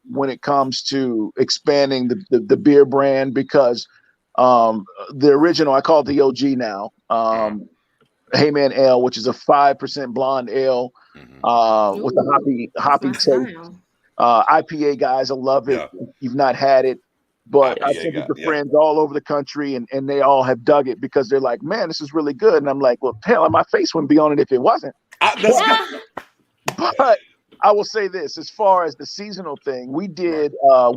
when it comes to expanding the beer brand because the original, I call it the OG now, Heyman Ale, which is a 5% blonde ale with a hoppy taste. IPA guys, I love it. If you've not had it. But I sent it to friends all over the country, and they all have dug it because they're like, man, this is really good. And I'm like, well, hell, my face wouldn't be on it if it wasn't. But I will say this, as far as the seasonal thing, we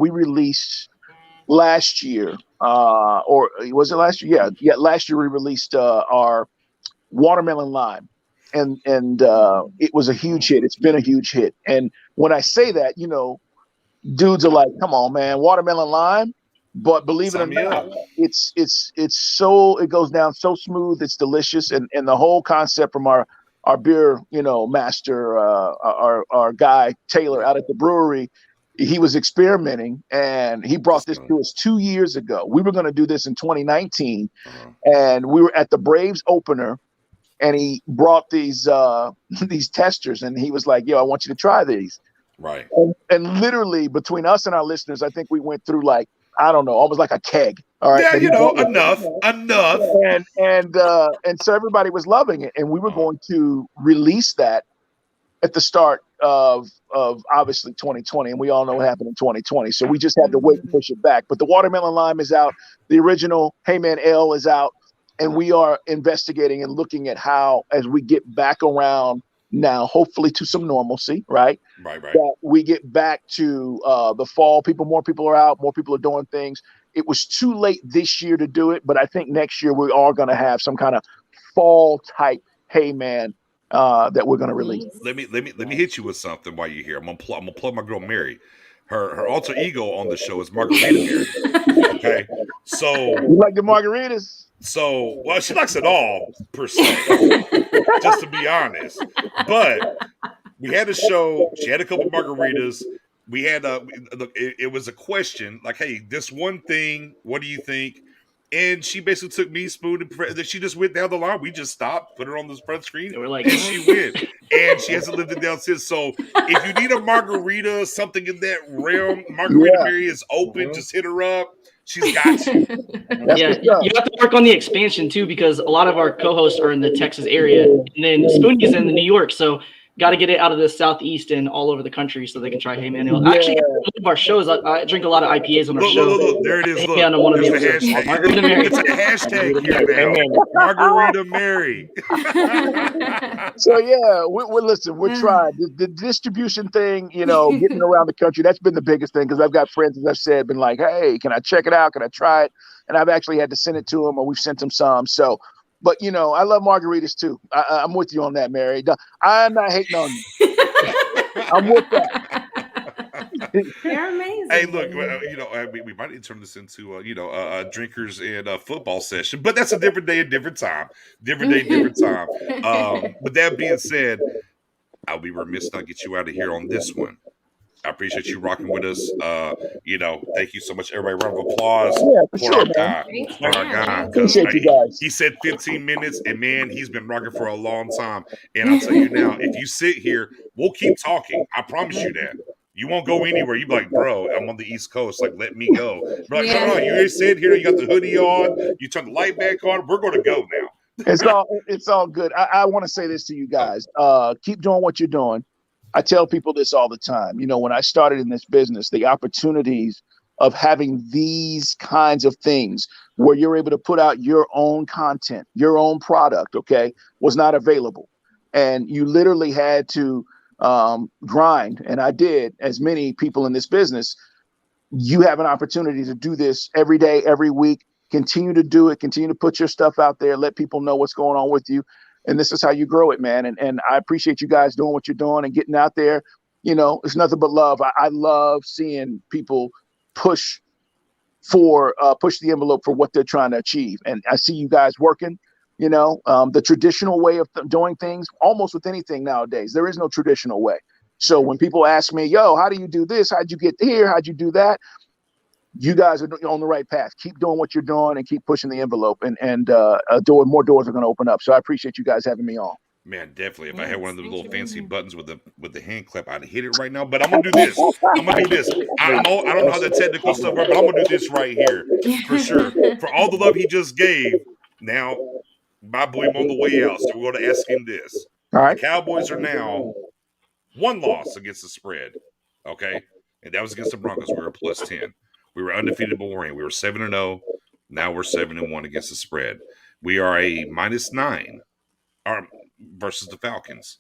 released last year, or was it last year? Yeah, last year we released our watermelon lime. And it was a huge hit. It's been a huge hit. And when I say that, dudes are like, come on, man, watermelon lime. But believe it or not, it goes down so smooth, it's delicious. And the whole concept from our beer, master, our guy Taylor out at the brewery, he was experimenting and he brought this to us 2 years ago. We were going to do this in 2019, and we were at the Braves opener, and he brought these testers, and he was like, yo, I want you to try these. Right. And literally between us and our listeners, I think we went through like, I don't know, almost like a keg. All right. Yeah, enough. And so everybody was loving it. And we were going to release that at the start of obviously 2020. And we all know what happened in 2020. So we just had to wait and push it back. But the watermelon lime is out. The original Heyman Ale is out. And we are investigating and looking at how, as we get back around now, hopefully to some normalcy, right? Right. That we get back to the fall. More people are out. More people are doing things. It was too late this year to do it, but I think next year we are going to have some kind of fall type Hey Man that we're going to release. Let me hit you with something while you're here. I'm gonna plug my girl Mary. Her alter ego on the show is Margarita Mary. Okay, so you like the margaritas? So, well, she likes it all, per se, just to be honest. But we had a show. She had a couple margaritas. We had it was a question like, hey, this one thing, what do you think? And she basically took me, Spoon, and she just went down the line. We just stopped, put her on this front screen, and we're like, and she went. And she hasn't lived it down since. So if you need a margarita, something in that realm, Margarita Mary is open. Just hit her up. She's got you. Yeah, you have to work on the expansion too, because a lot of our co-hosts are in the Texas area, and then Spoonie's in the New York. So got to get it out of the Southeast and all over the country so they can try Hey Man Ale. Actually, one of our shows, I drink a lot of IPAs on our show. Look, there it is. Look, on one of the hashtag. Margarita Mary. It's a hashtag here now. Margarita Mary. So yeah, we're trying the distribution thing. Getting around the country. That's been the biggest thing because I've got friends, as I've said, been like, hey, can I check it out? Can I try it? And I've actually had to send it to them, or we've sent them some. So. But, I love margaritas, too. I'm with you on that, Mary. I'm not hating on you. I'm with that. They're amazing. Hey, look, we might turn this into, a drinkers and football session. But that's a different day, a different time. Different day, different time. With that being said, I'll be remiss not get you out of here on this one. I appreciate you rocking with us. Thank you so much, everybody. Round of applause for our guy. Appreciate you guys. He said 15 minutes, and man, he's been rocking for a long time. And I'll tell you now, if you sit here, we'll keep talking. I promise you that. You won't go anywhere. You be like, bro, I'm on the East Coast. Like, let me go. But like, come on, you just sit here. You got the hoodie on. You turn the light back on. We're going to go now. It's all good. I want to say this to you guys. Keep doing what you're doing. I tell people this all the time. When I started in this business, the opportunities of having these kinds of things where you're able to put out your own content, your own product, okay, was not available. And you literally had to grind. And I did, as many people in this business. You have an opportunity to do this every day, every week. Continue to do it. Continue to put your stuff out there. Let people know what's going on with you. and this is how you grow it, man. And I appreciate you guys doing what you're doing and getting out there. It's nothing but love. I love seeing people push the envelope for what they're trying to achieve. And I see you guys working. The traditional way of doing things, almost with anything nowadays, there is no traditional way. So when people ask me, yo, how do you do this? How'd you get here? How'd you do that? You guys are on the right path. Keep doing what you're doing and keep pushing the envelope. And more doors are going to open up. So I appreciate you guys having me on. Man, definitely. If I had one of those little fancy buttons with the hand clap, I'd hit it right now. But I'm gonna do this. I don't know how the technical stuff works, but I'm gonna do this right here for sure. For all the love he just gave, now my boy on the way out. So we're going to ask him this. All right. The Cowboys are now one loss against the spread. Okay. And that was against the Broncos. We were plus 10. We were undefeated beforehand. We were 7-0. Now we're 7-1 against the spread. We are a -9 versus the Falcons.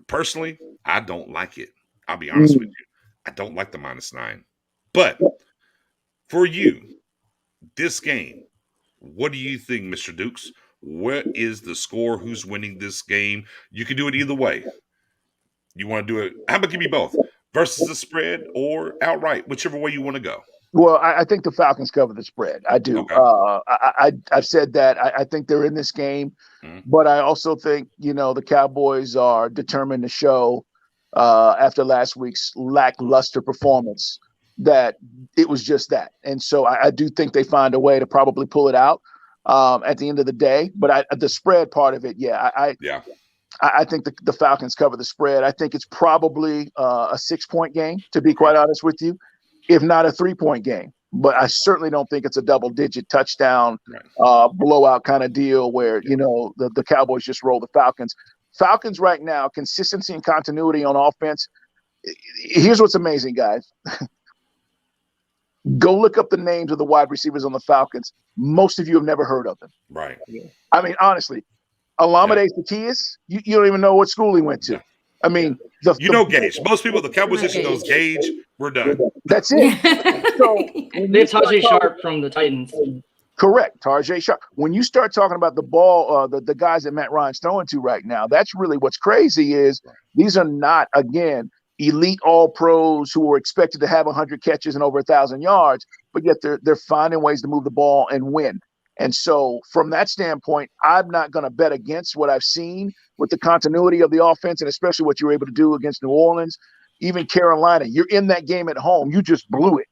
Personally, I don't like it. I'll be honest with you. I don't like the -9. But for you, this game, what do you think, Mr. Dukes? What is the score? Who's winning this game? You can do it either way. You want to do it? How about give me both? Versus the spread or outright, whichever way you want to go. Well, I think the Falcons cover the spread. I do. Okay. I've said that. I think they're in this game, but I also think, the Cowboys are determined to show after last week's lackluster performance that it was just that. And so I do think they find a way to probably pull it out at the end of the day. But the spread part of it, I think the Falcons cover the spread. I think it's probably a 6-point game, to be quite honest with you, if not a 3-point game. But I certainly don't think it's a double-digit touchdown blowout kind of deal where, the Cowboys just roll the Falcons. Falcons right now, consistency and continuity on offense. Here's what's amazing, guys. Go look up the names of the wide receivers on the Falcons. Most of you have never heard of them. Right. I mean, honestly, Olamide Zaccheaus, you don't even know what school he went to. I mean, Gage. Most people, the Cowboys issue knows Gage. We're done. That's it. So they have Tajay Sharp from the Titans. Correct, Tajay Sharp. When you start talking about the ball, the guys that Matt Ryan's throwing to right now, that's really what's crazy. Is these are not, again, elite all pros who are expected to have 100 catches and over 1,000 yards, but yet they're finding ways to move the ball and win. And so from that standpoint, I'm not going to bet against what I've seen with the continuity of the offense, and especially what you were able to do against New Orleans, even Carolina. You're in that game at home. You just blew it.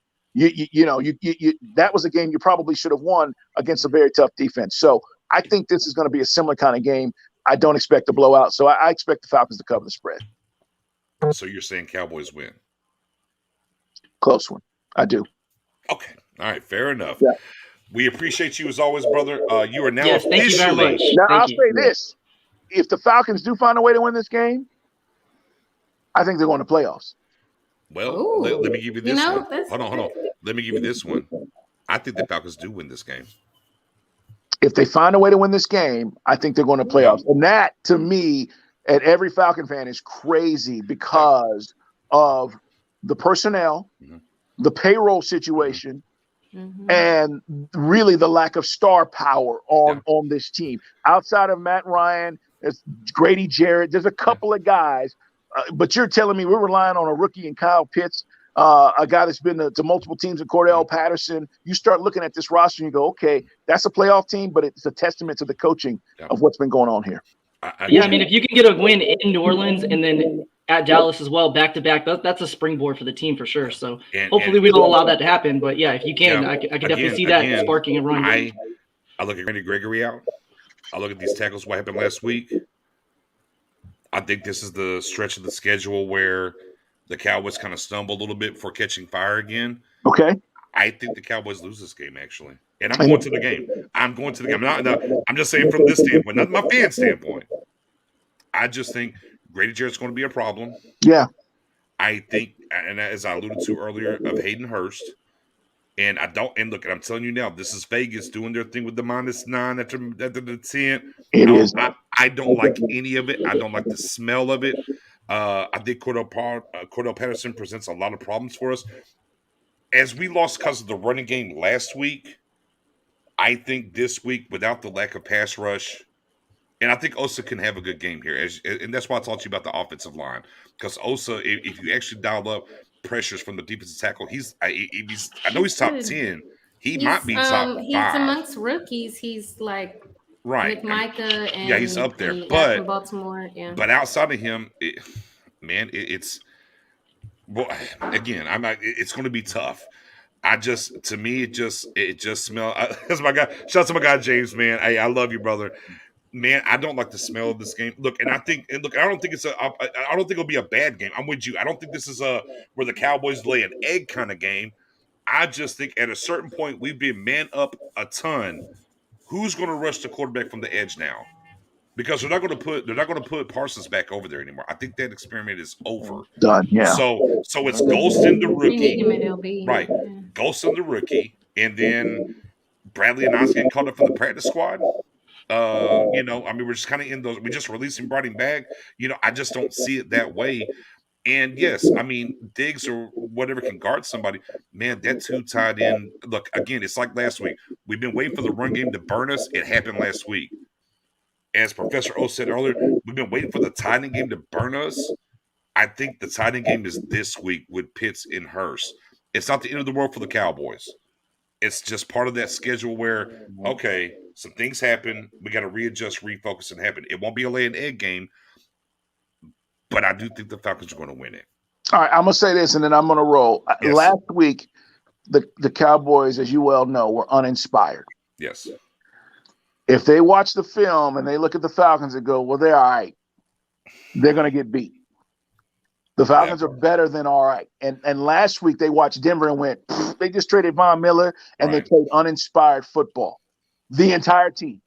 That was a game you probably should have won against a very tough defense. So I think this is going to be a similar kind of game. I don't expect a blowout. So I expect the Falcons to cover the spread. So you're saying Cowboys win? Close one. I do. Okay. All right. Fair enough. Yeah. We appreciate you as always, brother. You are now officially. Thank you very much. Now, I'll say this. If the Falcons do find a way to win this game, I think they're going to playoffs. Well, let me give you this one. Hold on. Let me give you this one. I think the Falcons do win this game. If they find a way to win this game, I think they're going to playoffs. And that, to me, and every Falcon fan, is crazy because of the personnel, the payroll situation, and really the lack of star power on this team. Outside of Matt Ryan, there's Grady Jarrett. There's a couple of guys, but you're telling me we're relying on a rookie in Kyle Pitts, a guy that's been to multiple teams in Cordell Patterson. You start looking at this roster and you go, okay, that's a playoff team, but it's a testament to the coaching of what's been going on here. I mean, if you can get a win in New Orleans and then at Dallas as well, back-to-back, that's a springboard for the team for sure. So hopefully we don't allow that to happen. But, yeah, if you can, I can definitely see that sparking and running. I look at Randy Gregory out. I look at these tackles, what happened last week. I think this is the stretch of the schedule where the Cowboys kind of stumble a little bit for catching fire again. Okay. I think the Cowboys lose this game, actually. And I'm going to the game. I'm just saying from this standpoint, not my fan standpoint. I just think Grady Jarrett's going to be a problem. Yeah. I think, and as I alluded to earlier, of Hayden Hurst. And look, I'm telling you now, this is Vegas doing their thing with the -9 after the 10. I don't like any of it. I don't like the smell of it. I think Cordell Patterson presents a lot of problems for us. As we lost because of the running game last week, I think this week, without the lack of pass rush And I think Osa can have a good game here. And that's why I talked to you about the offensive line. Because Osa, if you actually dial up pressures from the defensive tackle, I know he's top 10. He might be top 5. He's amongst rookies. He's like right. with Micah and yeah, he's up there. and But from Baltimore. Yeah. But outside of him, it's well, again, it's going to be tough. To me, it just smells. That's my guy. Shout out to my guy James, man. Hey, I love you, brother. Man, I don't like the smell of this game. Look, I don't think it'll be a bad game. I'm with you. I don't think this is where the Cowboys lay an egg kind of game. I just think at a certain point we've been man up a ton. Who's going to rush the quarterback from the edge now? Because they're not going to put Parsons back over there anymore. I think that experiment is over. Done. Yeah. So it's Golston the rookie, They need him at LB. right? Yeah. Golston the rookie, and then Bradley and Oz getting called up from the practice squad. We're just kind of in those. We just released him, brought him back. I just don't see it that way. And yes, Diggs or whatever can guard somebody. Man, that 2 tied in. Look, again, it's like last week. We've been waiting for the run game to burn us. It happened last week. As Professor O said earlier, we've been waiting for the tight end game to burn us. I think the tight end game is this week with Pitts and Hurst. It's not the end of the world for the Cowboys. It's just part of that schedule where, okay, some things happen. We got to readjust, refocus, and happen. It won't be a lay and egg game, but I do think the Falcons are going to win it. All right, I'm going to say this, and then I'm going to roll. Yes. Last week, the Cowboys, as you well know, were uninspired. Yes. If they watch the film and they look at the Falcons and go, well, they're all right, they're going to get beat. The Falcons are better than all right. And last week they watched Denver and went, they just traded Von Miller and They played uninspired football. The entire team.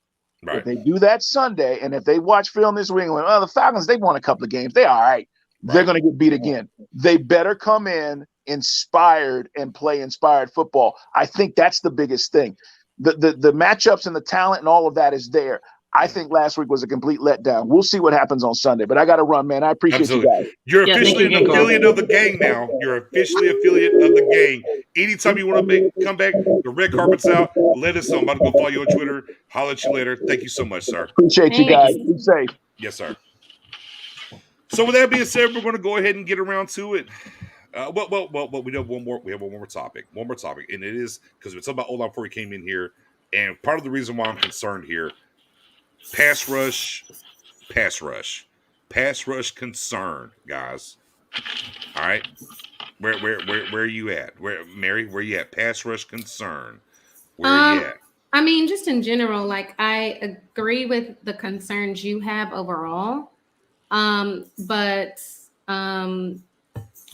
Right. If they do that Sunday and if they watch film this week and went, the Falcons, they won a couple of games. They're all right. They're going to get beat again. They better come in inspired and play inspired football. I think that's the biggest thing. The matchups and the talent and all of that is there. I think last week was a complete letdown. We'll see what happens on Sunday, but I got to run, man. I appreciate you guys. You're officially an affiliate of the gang now. You're officially affiliate of the gang. Anytime you want to come back, the red carpet's out. Let us know. I'm about to go follow you on Twitter. Holler at you later. Thank you so much, sir. Appreciate you guys. Be safe. Yes, sir. So with that being said, we're going to go ahead and get around to it. We have one more topic. One more topic, and it is because we talked about O-line before we came in here, and part of the reason why I'm concerned here, pass rush concern, guys. All right, where are you at? Mary, where you at? Pass rush concern. Where are you at? Just in general, like I agree with the concerns you have overall, but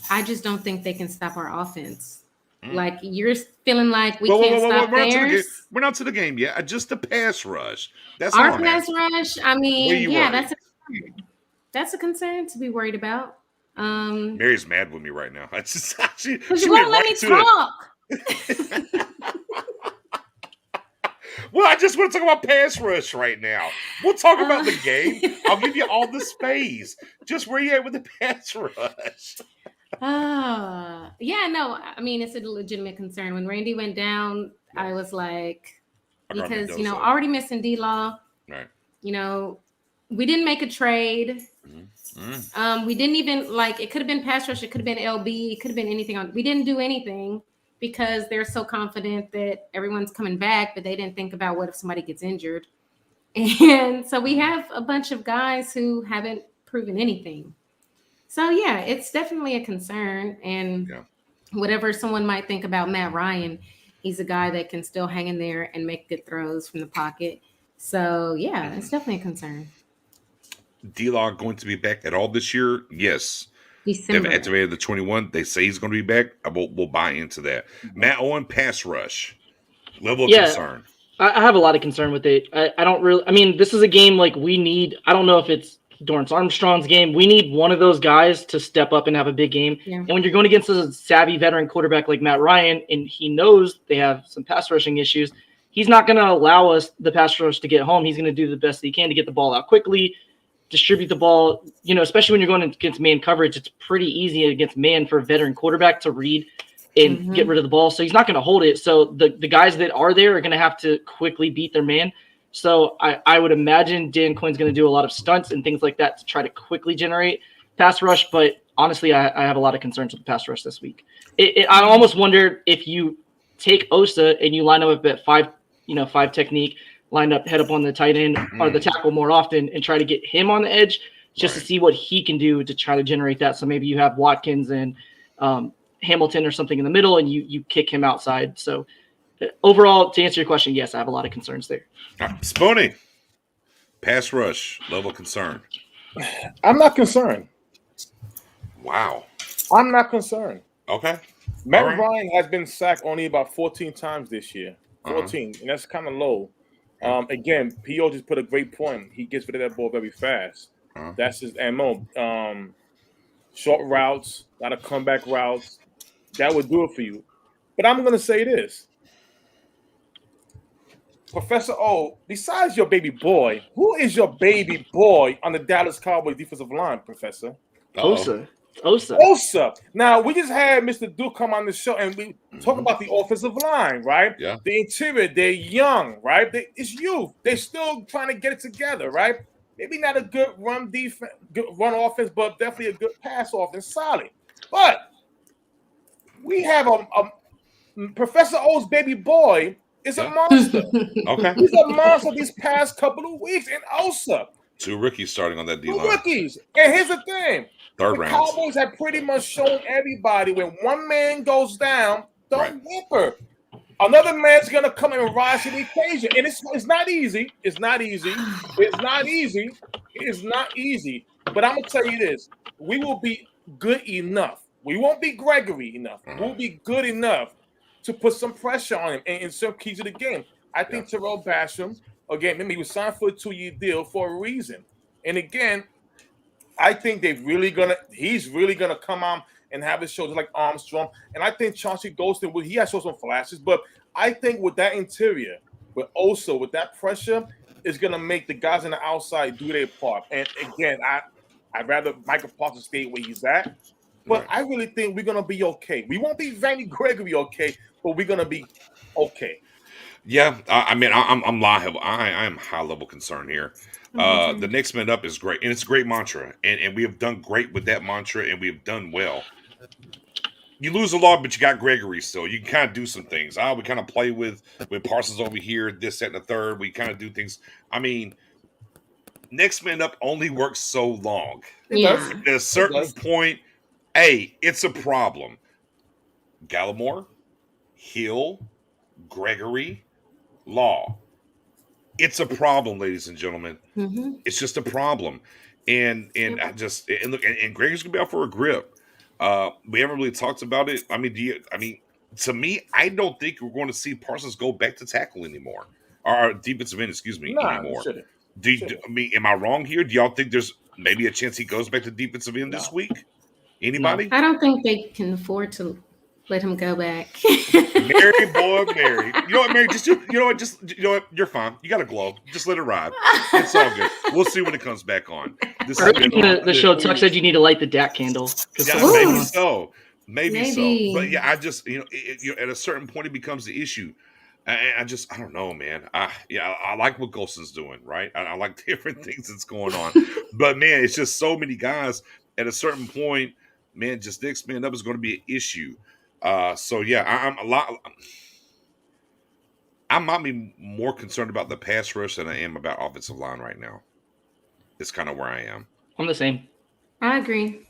I just don't think they can stop our offense. Like you're feeling like we can't stop theirs. We're not to the game yet. Just the pass rush. That's our pass rush. Yeah, that's a concern to be worried about. Mary's mad with me right now. She won't let me talk. Well, I just want to talk about pass rush right now. We'll talk about the game. I'll give you all the space. Just where you at with the pass rush? It's a legitimate concern. When Randy went down, I was like, because already missing D-Law. Right. We didn't make a trade. Mm-hmm. We didn't even it could have been pass rush, it could have been LB, it could have been anything we didn't do anything because they're so confident that everyone's coming back, but they didn't think about what if somebody gets injured. And so we have a bunch of guys who haven't proven anything. So yeah, it's definitely a concern. And whatever someone might think about Matt Ryan, he's a guy that can still hang in there and make good throws from the pocket. So yeah, it's definitely a concern. D-Log going to be back at all this year? Yes. December. They've activated the 21. They say he's going to be back. We'll buy into that. Matt Owen, pass rush. Level of concern. I have a lot of concern with it. I don't really – this is a game we need – I don't know if it's Dorrance Armstrong's game. We need one of those guys to step up and have a big game. Yeah. And when you're going against a savvy veteran quarterback like Matt Ryan and he knows they have some pass rushing issues, he's not going to allow us the pass rush to get home. He's going to do the best he can to get the ball out quickly, distribute the ball, especially when you're going against man coverage. It's pretty easy against man for a veteran quarterback to read and get rid of the ball. So he's not going to hold it. So the guys that are there are going to have to quickly beat their man. So I would imagine Dan Quinn's going to do a lot of stunts and things like that to try to quickly generate pass rush. But honestly, I have a lot of concerns with the pass rush this week. I almost wonder if you take Osa and you line up at 5 technique, lined up, head up on the tight end or the tackle more often and try to get him on the edge just to see what he can do to try to generate that. So maybe you have Watkins and Hamilton or something in the middle and you kick him outside. So overall, to answer your question, yes, I have a lot of concerns there. Soonie, pass rush, level of concern. I'm not concerned. Wow. I'm not concerned. Okay. Matt Ryan has been sacked only about 14 times this year. 14, and that's kind of low. Again, P.O. just put a great point. He gets rid of that ball very fast. That's his MO. Short routes, a lot of comeback routes. That would do it for you. But I'm going to say this. Professor O, besides your baby boy, who is your baby boy on the Dallas Cowboys defensive line, Professor? Osa. Now, we just had Mr. Duke come on the show, and we talk about the offensive line, right? Yeah. The interior, they're young, right? It's youth. They're still trying to get it together, right? Maybe not a good run defense, good run offense, but definitely a good pass offense, solid. But we have a Professor O's baby boy is a monster. Okay. He's a monster these past couple of weeks in Osa. 2 rookies starting on that D-line. 2 rookies. And here's the thing. Third the round. Cowboys have pretty much shown everybody when one man goes down, don't whimper. Another man's going to come and rise to the occasion. And it's not easy. It's not easy. It's not easy. It's not easy. But I'm going to tell you this. We will be good enough. We won't be Gregory enough. We'll be good enough to put some pressure on him in some keys of the game. I think Terrell Basham, again, remember, he was signed for a 2-year deal for a reason. And again, I think he's really gonna come on and have his shoulders like Armstrong. And I think Chauncey Golston, he has shown some flashes, but I think with that interior, with that pressure, is gonna make the guys on the outside do their part. And again, I'd rather Michael Parsons stay where he's at. But I really think we're gonna be okay. We won't be Vanny Gregory okay, but we're gonna be okay. Yeah, I mean, I'm liable. I am high level concerned here. The next man up is great, and it's a great mantra, and we have done great with that mantra, and we have done well. You lose a lot, but you got Gregory still. You can kind of do some things. We kind of play with Parsons over here, this, that, and the third. We kind of do things. I mean, next man up only works so long. Yeah. At a certain point, hey, it's a problem. Gallimore, Hill, Gregory, Law. It's a problem, ladies and gentlemen. It's just a problem. And look, and Gregory's gonna be out for a grip. We haven't really talked about it. I mean, to me, I don't think we're going to see Parsons go back to tackle anymore. Or defensive end, anymore. Am I wrong here? Do y'all think there's maybe a chance he goes back to defensive end this week? Anybody? I don't think they can afford to let him go back. Mary, boy, Mary. You know what, Mary? You're fine. You got a glow. Just let it ride. It's all good. We'll see when it comes back on. Early in the show, Tuck said you need to light the DAC candle. Yeah, maybe so. But yeah, I just at a certain point it becomes the issue. I don't know, man. I like what Golson's doing, right? I like different things that's going on. But man, it's just so many guys at a certain point, man, just next man up is going to be an issue. So yeah, I might be more concerned about the pass rush than I am about offensive line right now. It's kind of where I am. I'm the same. I agree.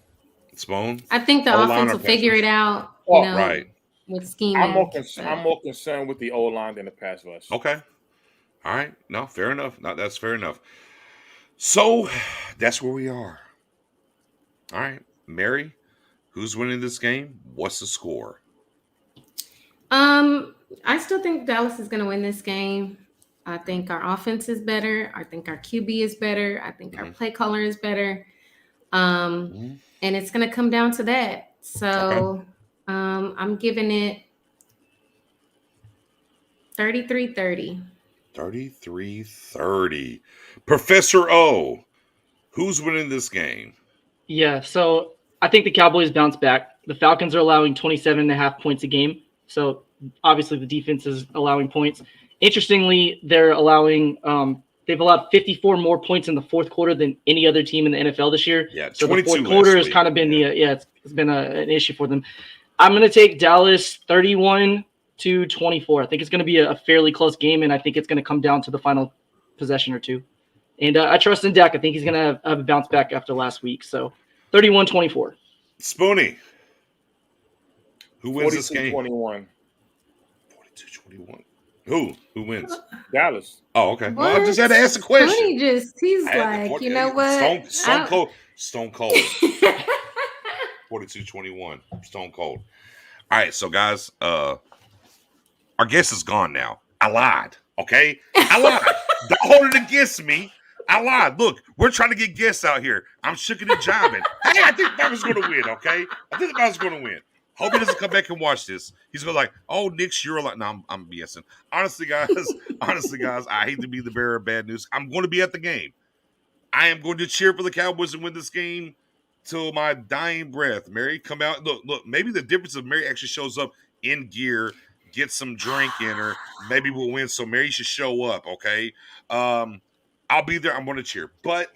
Spoon? I think the offense will figure it out. Right. With scheming. I'm more concerned with the O-line than the pass rush. Okay. All right. No, fair enough. No, that's fair enough. So that's where we are. All right. Mary, who's winning this game? What's the score? I still think Dallas is going to win this game. I think our offense is better. I think our QB is better. I think our play caller is better. And it's going to come down to that. So I'm giving it 33-30. 33-30. Professor O, who's winning this game? Yeah, so I think the Cowboys bounce back. The Falcons are allowing 27.5 points a game. So obviously the defense is allowing points. Interestingly, they're allowing they've allowed 54 more points in the fourth quarter than any other team in the NFL this year. Yeah, so the 22 fourth quarter last has kind of week. been it's been an issue for them. I'm going to take Dallas 31-24. I think it's going to be a fairly close game, and I think it's going to come down to the final possession or two. And I trust in Dak. I think he's going to have a bounce back after last week. So 31-24. Spoonie. Who wins this game? 42-21. 42-21. Who wins? Dallas. Oh, okay. Well, I just had to ask the question. He's like, you know what? Stone Cold. 42-21. Stone Cold. All right, so guys, our guest is gone now. I lied. Okay? I lied. Don't hold it against me. I lied. Look, we're trying to get guests out here. I'm shooking and jiving. Hey, I think Falcons going to win, okay? I think the Falcons going to win. Hope he doesn't come back and watch this. He's going to be like, oh, Nick, you're like, no, I'm BSing. Honestly, guys, I hate to be the bearer of bad news. I'm going to be at the game. I am going to cheer for the Cowboys and win this game till my dying breath. Mary, come out. Look, maybe the difference is Mary actually shows up in gear, gets some drink in her. Maybe we'll win. So Mary should show up, okay? I'll be there. I'm going to cheer. But,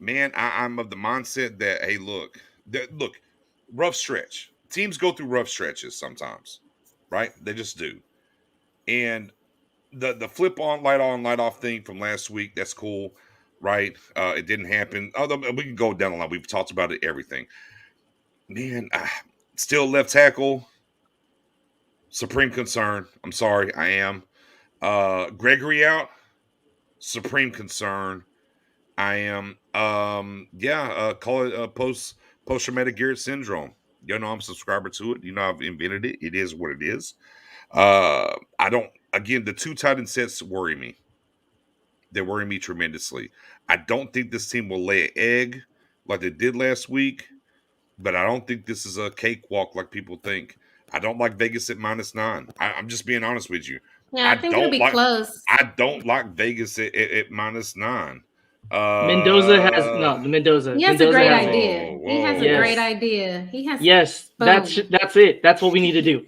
man, I'm of the mindset that, hey, look, rough stretch. Teams go through rough stretches sometimes, right? They just do. And the flip on, light off thing from last week, that's cool, right? It didn't happen. Although we can go down the line. We've talked about it, everything. Man, still left tackle. Supreme concern. I'm sorry, I am. Gregory out. Supreme concern. I am. Call it post-traumatic Garrett syndrome. You know, I'm a subscriber to it. You know, I've invented it. It is what it is. Again, the two tight end sets worry me. They worry me tremendously. I don't think this team will lay an egg like they did last week, but I don't think this is a cakewalk like people think. I don't like Vegas at -9. I'm just being honest with you. Yeah, I think it'll be close. I don't like Vegas at -9. Mendoza has Mendoza. He has Mendoza a great has idea. Whoa. He has a great idea. He has. Yes, Boom. that's it. That's what we need to do.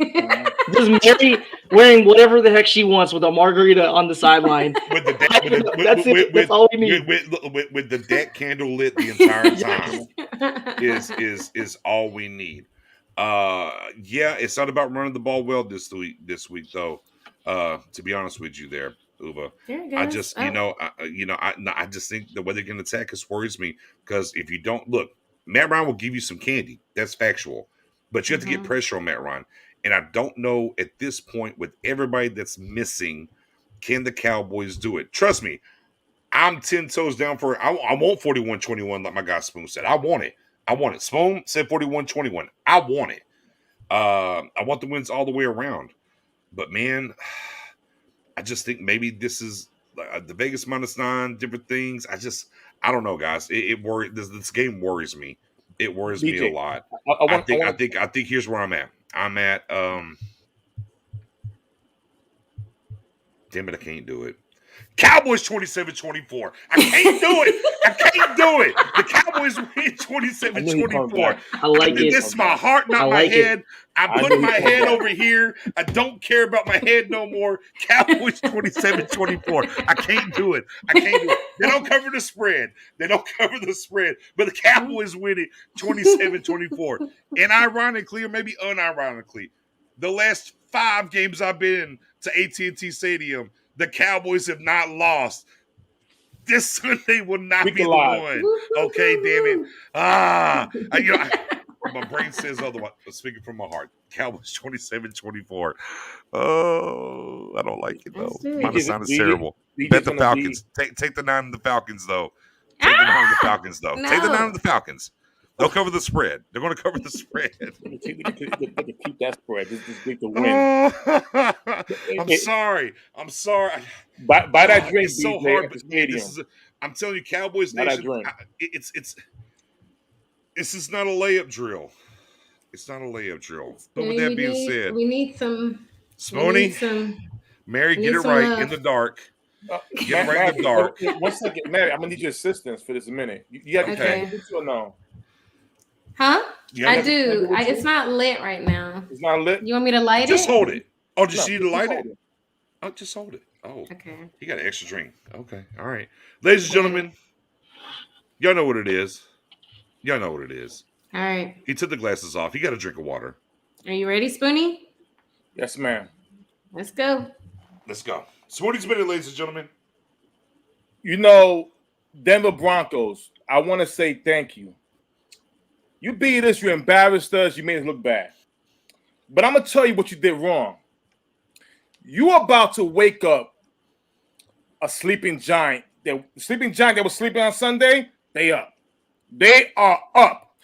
Just Mary wearing whatever the heck she wants with a margarita on the sideline. That's all we need. With the deck candle lit the entire time is all we need. It's not about running the ball well this week though. To be honest with you, there, Uva. I just I just think the way they're going to attack us worries me, because if you don't look, Matt Ryan will give you some candy. That's factual, but you have to get pressure on Matt Ryan. And I don't know at this point, with everybody that's missing, can the Cowboys do it? Trust me, I'm 10 toes down for it. I want 41-21 like my guy Spoon said. I want it. Spoon said 41-21. I want it. I want the wins all the way around. But, man, I just think maybe this is the Vegas -9, different things. I don't know, guys. It worries. This game worries me. It worries me a lot. I think here's where I'm at. I'm at damn it, I can't do it. Cowboys 27-24. I can't do it. The Cowboys win 27-24. I like it. This is my heart, not my head. I'm putting my head over here. I don't care about my head no more. Cowboys 27-24. I can't do it. They don't cover the spread. But the Cowboys win it 27-24. And ironically, or maybe unironically, the last 5 games I've been to AT&T Stadium, the Cowboys have not lost. This Sunday will not be the one. Okay, damn it. My brain says otherwise. Speaking from my heart, Cowboys 27-24. Oh, I don't like it though. -9 is terrible. Bet the Falcons. Take the 9 of the Falcons though. Take the 9 of the Falcons though. No. Take the 9 of the Falcons. They'll cover the spread. They're going to cover the spread. Keep that spread. Just get the win. I'm sorry. Buy that drink. It's so hard, but man, I'm telling you, Cowboys Nation. This is not a layup drill. It's not a layup drill. But with that being said, we need some. Spoonie, Mary, get it right in the dark. Get it right in the dark. 1 second, Mary. I'm gonna need your assistance for this a minute. You have to Okay. this or no? Huh? Yeah, I do. It's not lit right now. It's not lit. You want me to light it? Just hold it. Oh, does she need to light it? Oh, just hold it. Oh, Okay. you got an extra drink. Okay, all right, ladies and gentlemen, y'all know what it is. Y'all know what it is. All right. He took the glasses off. He got a drink of water. Are you ready, Spoonie? Yes, ma'am. Let's go. Let's go. Spoonie's minute, ladies and gentlemen. You know, Denver Broncos, I want to say thank you. You beat us, you embarrassed us, you made us look bad. But I'm going to tell you what you did wrong. You about to wake up a sleeping giant. The sleeping giant that was sleeping on Sunday, they up. They are up.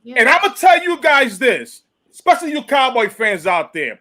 Yeah. And I'm going to tell you guys this, especially you Cowboy fans out there.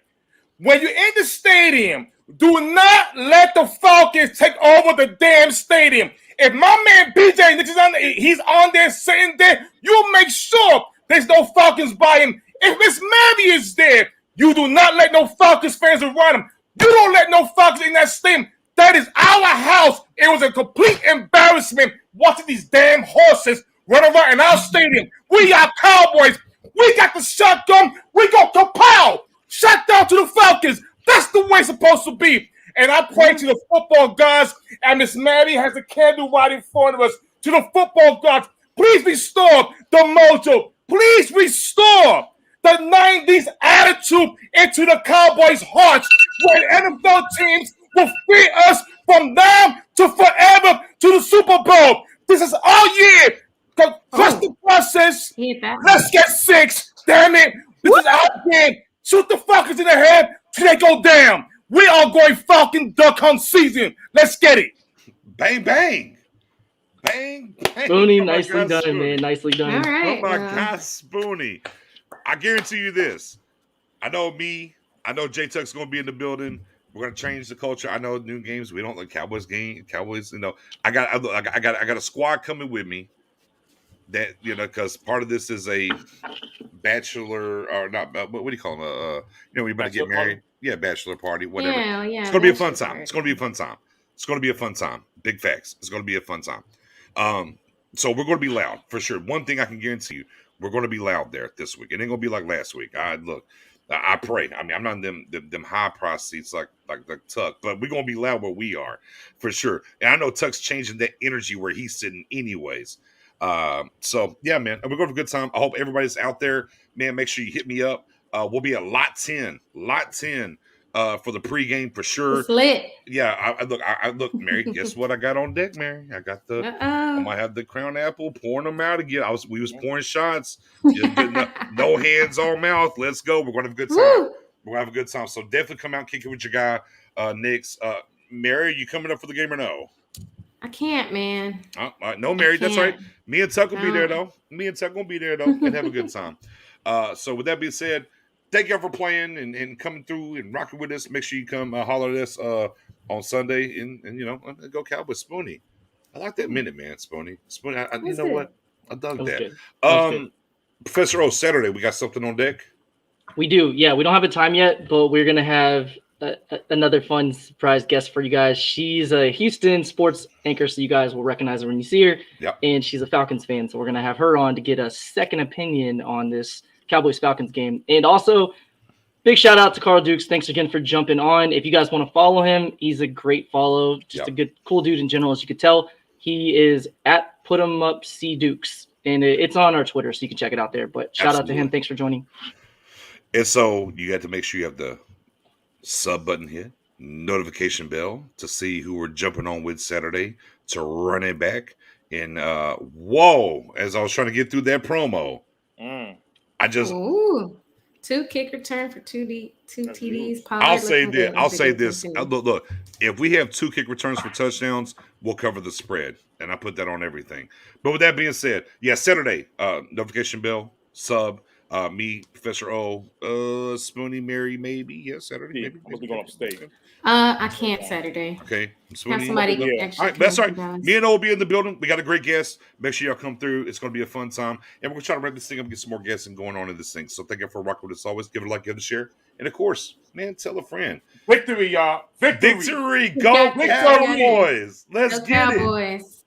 When you're in the stadium, do not let the Falcons take over the damn stadium. If my man BJ Nick is he's on there sitting there, you make sure there's no Falcons by him. If Miss Mary is there, you do not let no Falcons fans around him. You don't let no Falcons in that stadium. That is our house. It was a complete embarrassment watching these damn horses run around in our stadium. We are Cowboys. We got the shotgun. We go kapow. Shut down to the Falcons. That's the way it's supposed to be. And I pray to the football gods, and Miss Mary has the candle right in front of us. To the football gods, please restore the mojo. Please restore the 90s attitude into the Cowboys' hearts, where NFL teams will free us from now to forever to the Super Bowl. This is our year. Trust the process. Let's get 6. Damn it. This is our game. Shoot the Falcons in the head till they go down. We are going Falcon Duck Hunt season. Let's get it. Bang, bang. Bang, bang. Spoonie, Oh my nicely God, done, Spoonie. man. Nicely done. All right. Oh my God, Spoonie. I guarantee you this. I know J-Tuck's going to be in the building. We're going to change the culture. I know new games. We don't like Cowboys, you know. I got a squad coming with me that, you know, because part of this is a bachelor or not, what do you call them? You know, when you're about to get married. Party? Yeah, bachelor party, whatever. Yeah. It's going to be a fun time. It's going to be a fun time. It's going to be a fun time. Big facts. It's going to be a fun time. So we're going to be loud for sure. One thing I can guarantee you, we're going to be loud there this week. It ain't going to be like last week. I pray. I mean, I'm not in them high price seats like Tuck, but we're going to be loud where we are for sure. And I know Tuck's changing that energy where he's sitting anyways. So yeah, man, we're going to have a good time. I hope everybody's out there, man. Make sure you hit me up. We'll be at lot 10 for the pregame for sure. It's lit. Yeah, I look, Mary. Guess what I got on deck, Mary? I got I might have the Crown Apple, pouring them out again. We was pouring shots. No hands on mouth. Let's go. We're gonna have a good time. Woo! We're gonna have a good time. So definitely come out and kick it with your guy, Nick's. Mary, you coming up for the game or no? I can't, man. No, Mary. That's right. Me and Tuck will be No. there though. And have a good time. So with that being said, thank y'all for playing and coming through and rocking with us. Make sure you come holler at us on Sunday and you know, go Cowboys. Spoonie. I like that minute, man. Spoonie. You know what? I dug that. Good. Professor O, Saturday, we got something on deck. We do. Yeah, we don't have a time yet, but we're going to have another fun surprise guest for you guys. She's a Houston sports anchor, so you guys will recognize her when you see her. Yep. And she's a Falcons fan, so we're going to have her on to get a second opinion on this Cowboys-Falcons game. And also, big shout out to Carl Dukes. Thanks again for jumping on. If you guys want to follow him, he's a great follow. Just a good, cool dude in general, as you could tell. He is at PutEmUpCDukes, and it's on our Twitter, so you can check it out there. But shout out to him. Thanks for joining. And so you got to make sure you have the sub button here, notification bell to see who we're jumping on with Saturday to run it back. And as I was trying to get through that promo, I just 2 kick return for 2 TDs. I'll say this. Look, if we have 2 kick returns for touchdowns, we'll cover the spread, and I put that on everything. But with that being said, yeah, Saturday, notification bell, sub. Me, Professor O, Spoonie, Mary, maybe. Yeah, Saturday, maybe. We'll be going upstate. I can't Saturday. Okay. Spoonie, have somebody extra. All right, that's right. Me and O will be in the building. We got a great guest. Make sure y'all come through. It's going to be a fun time. And we're going to try to wrap this thing up and get some more guests and going on in this thing. So thank you for rocking with us always. Give it a like, give it a share. And of course, man, tell a friend. Victory, y'all. Victory. Go Cowboys. Let's Go get it. Cowboys.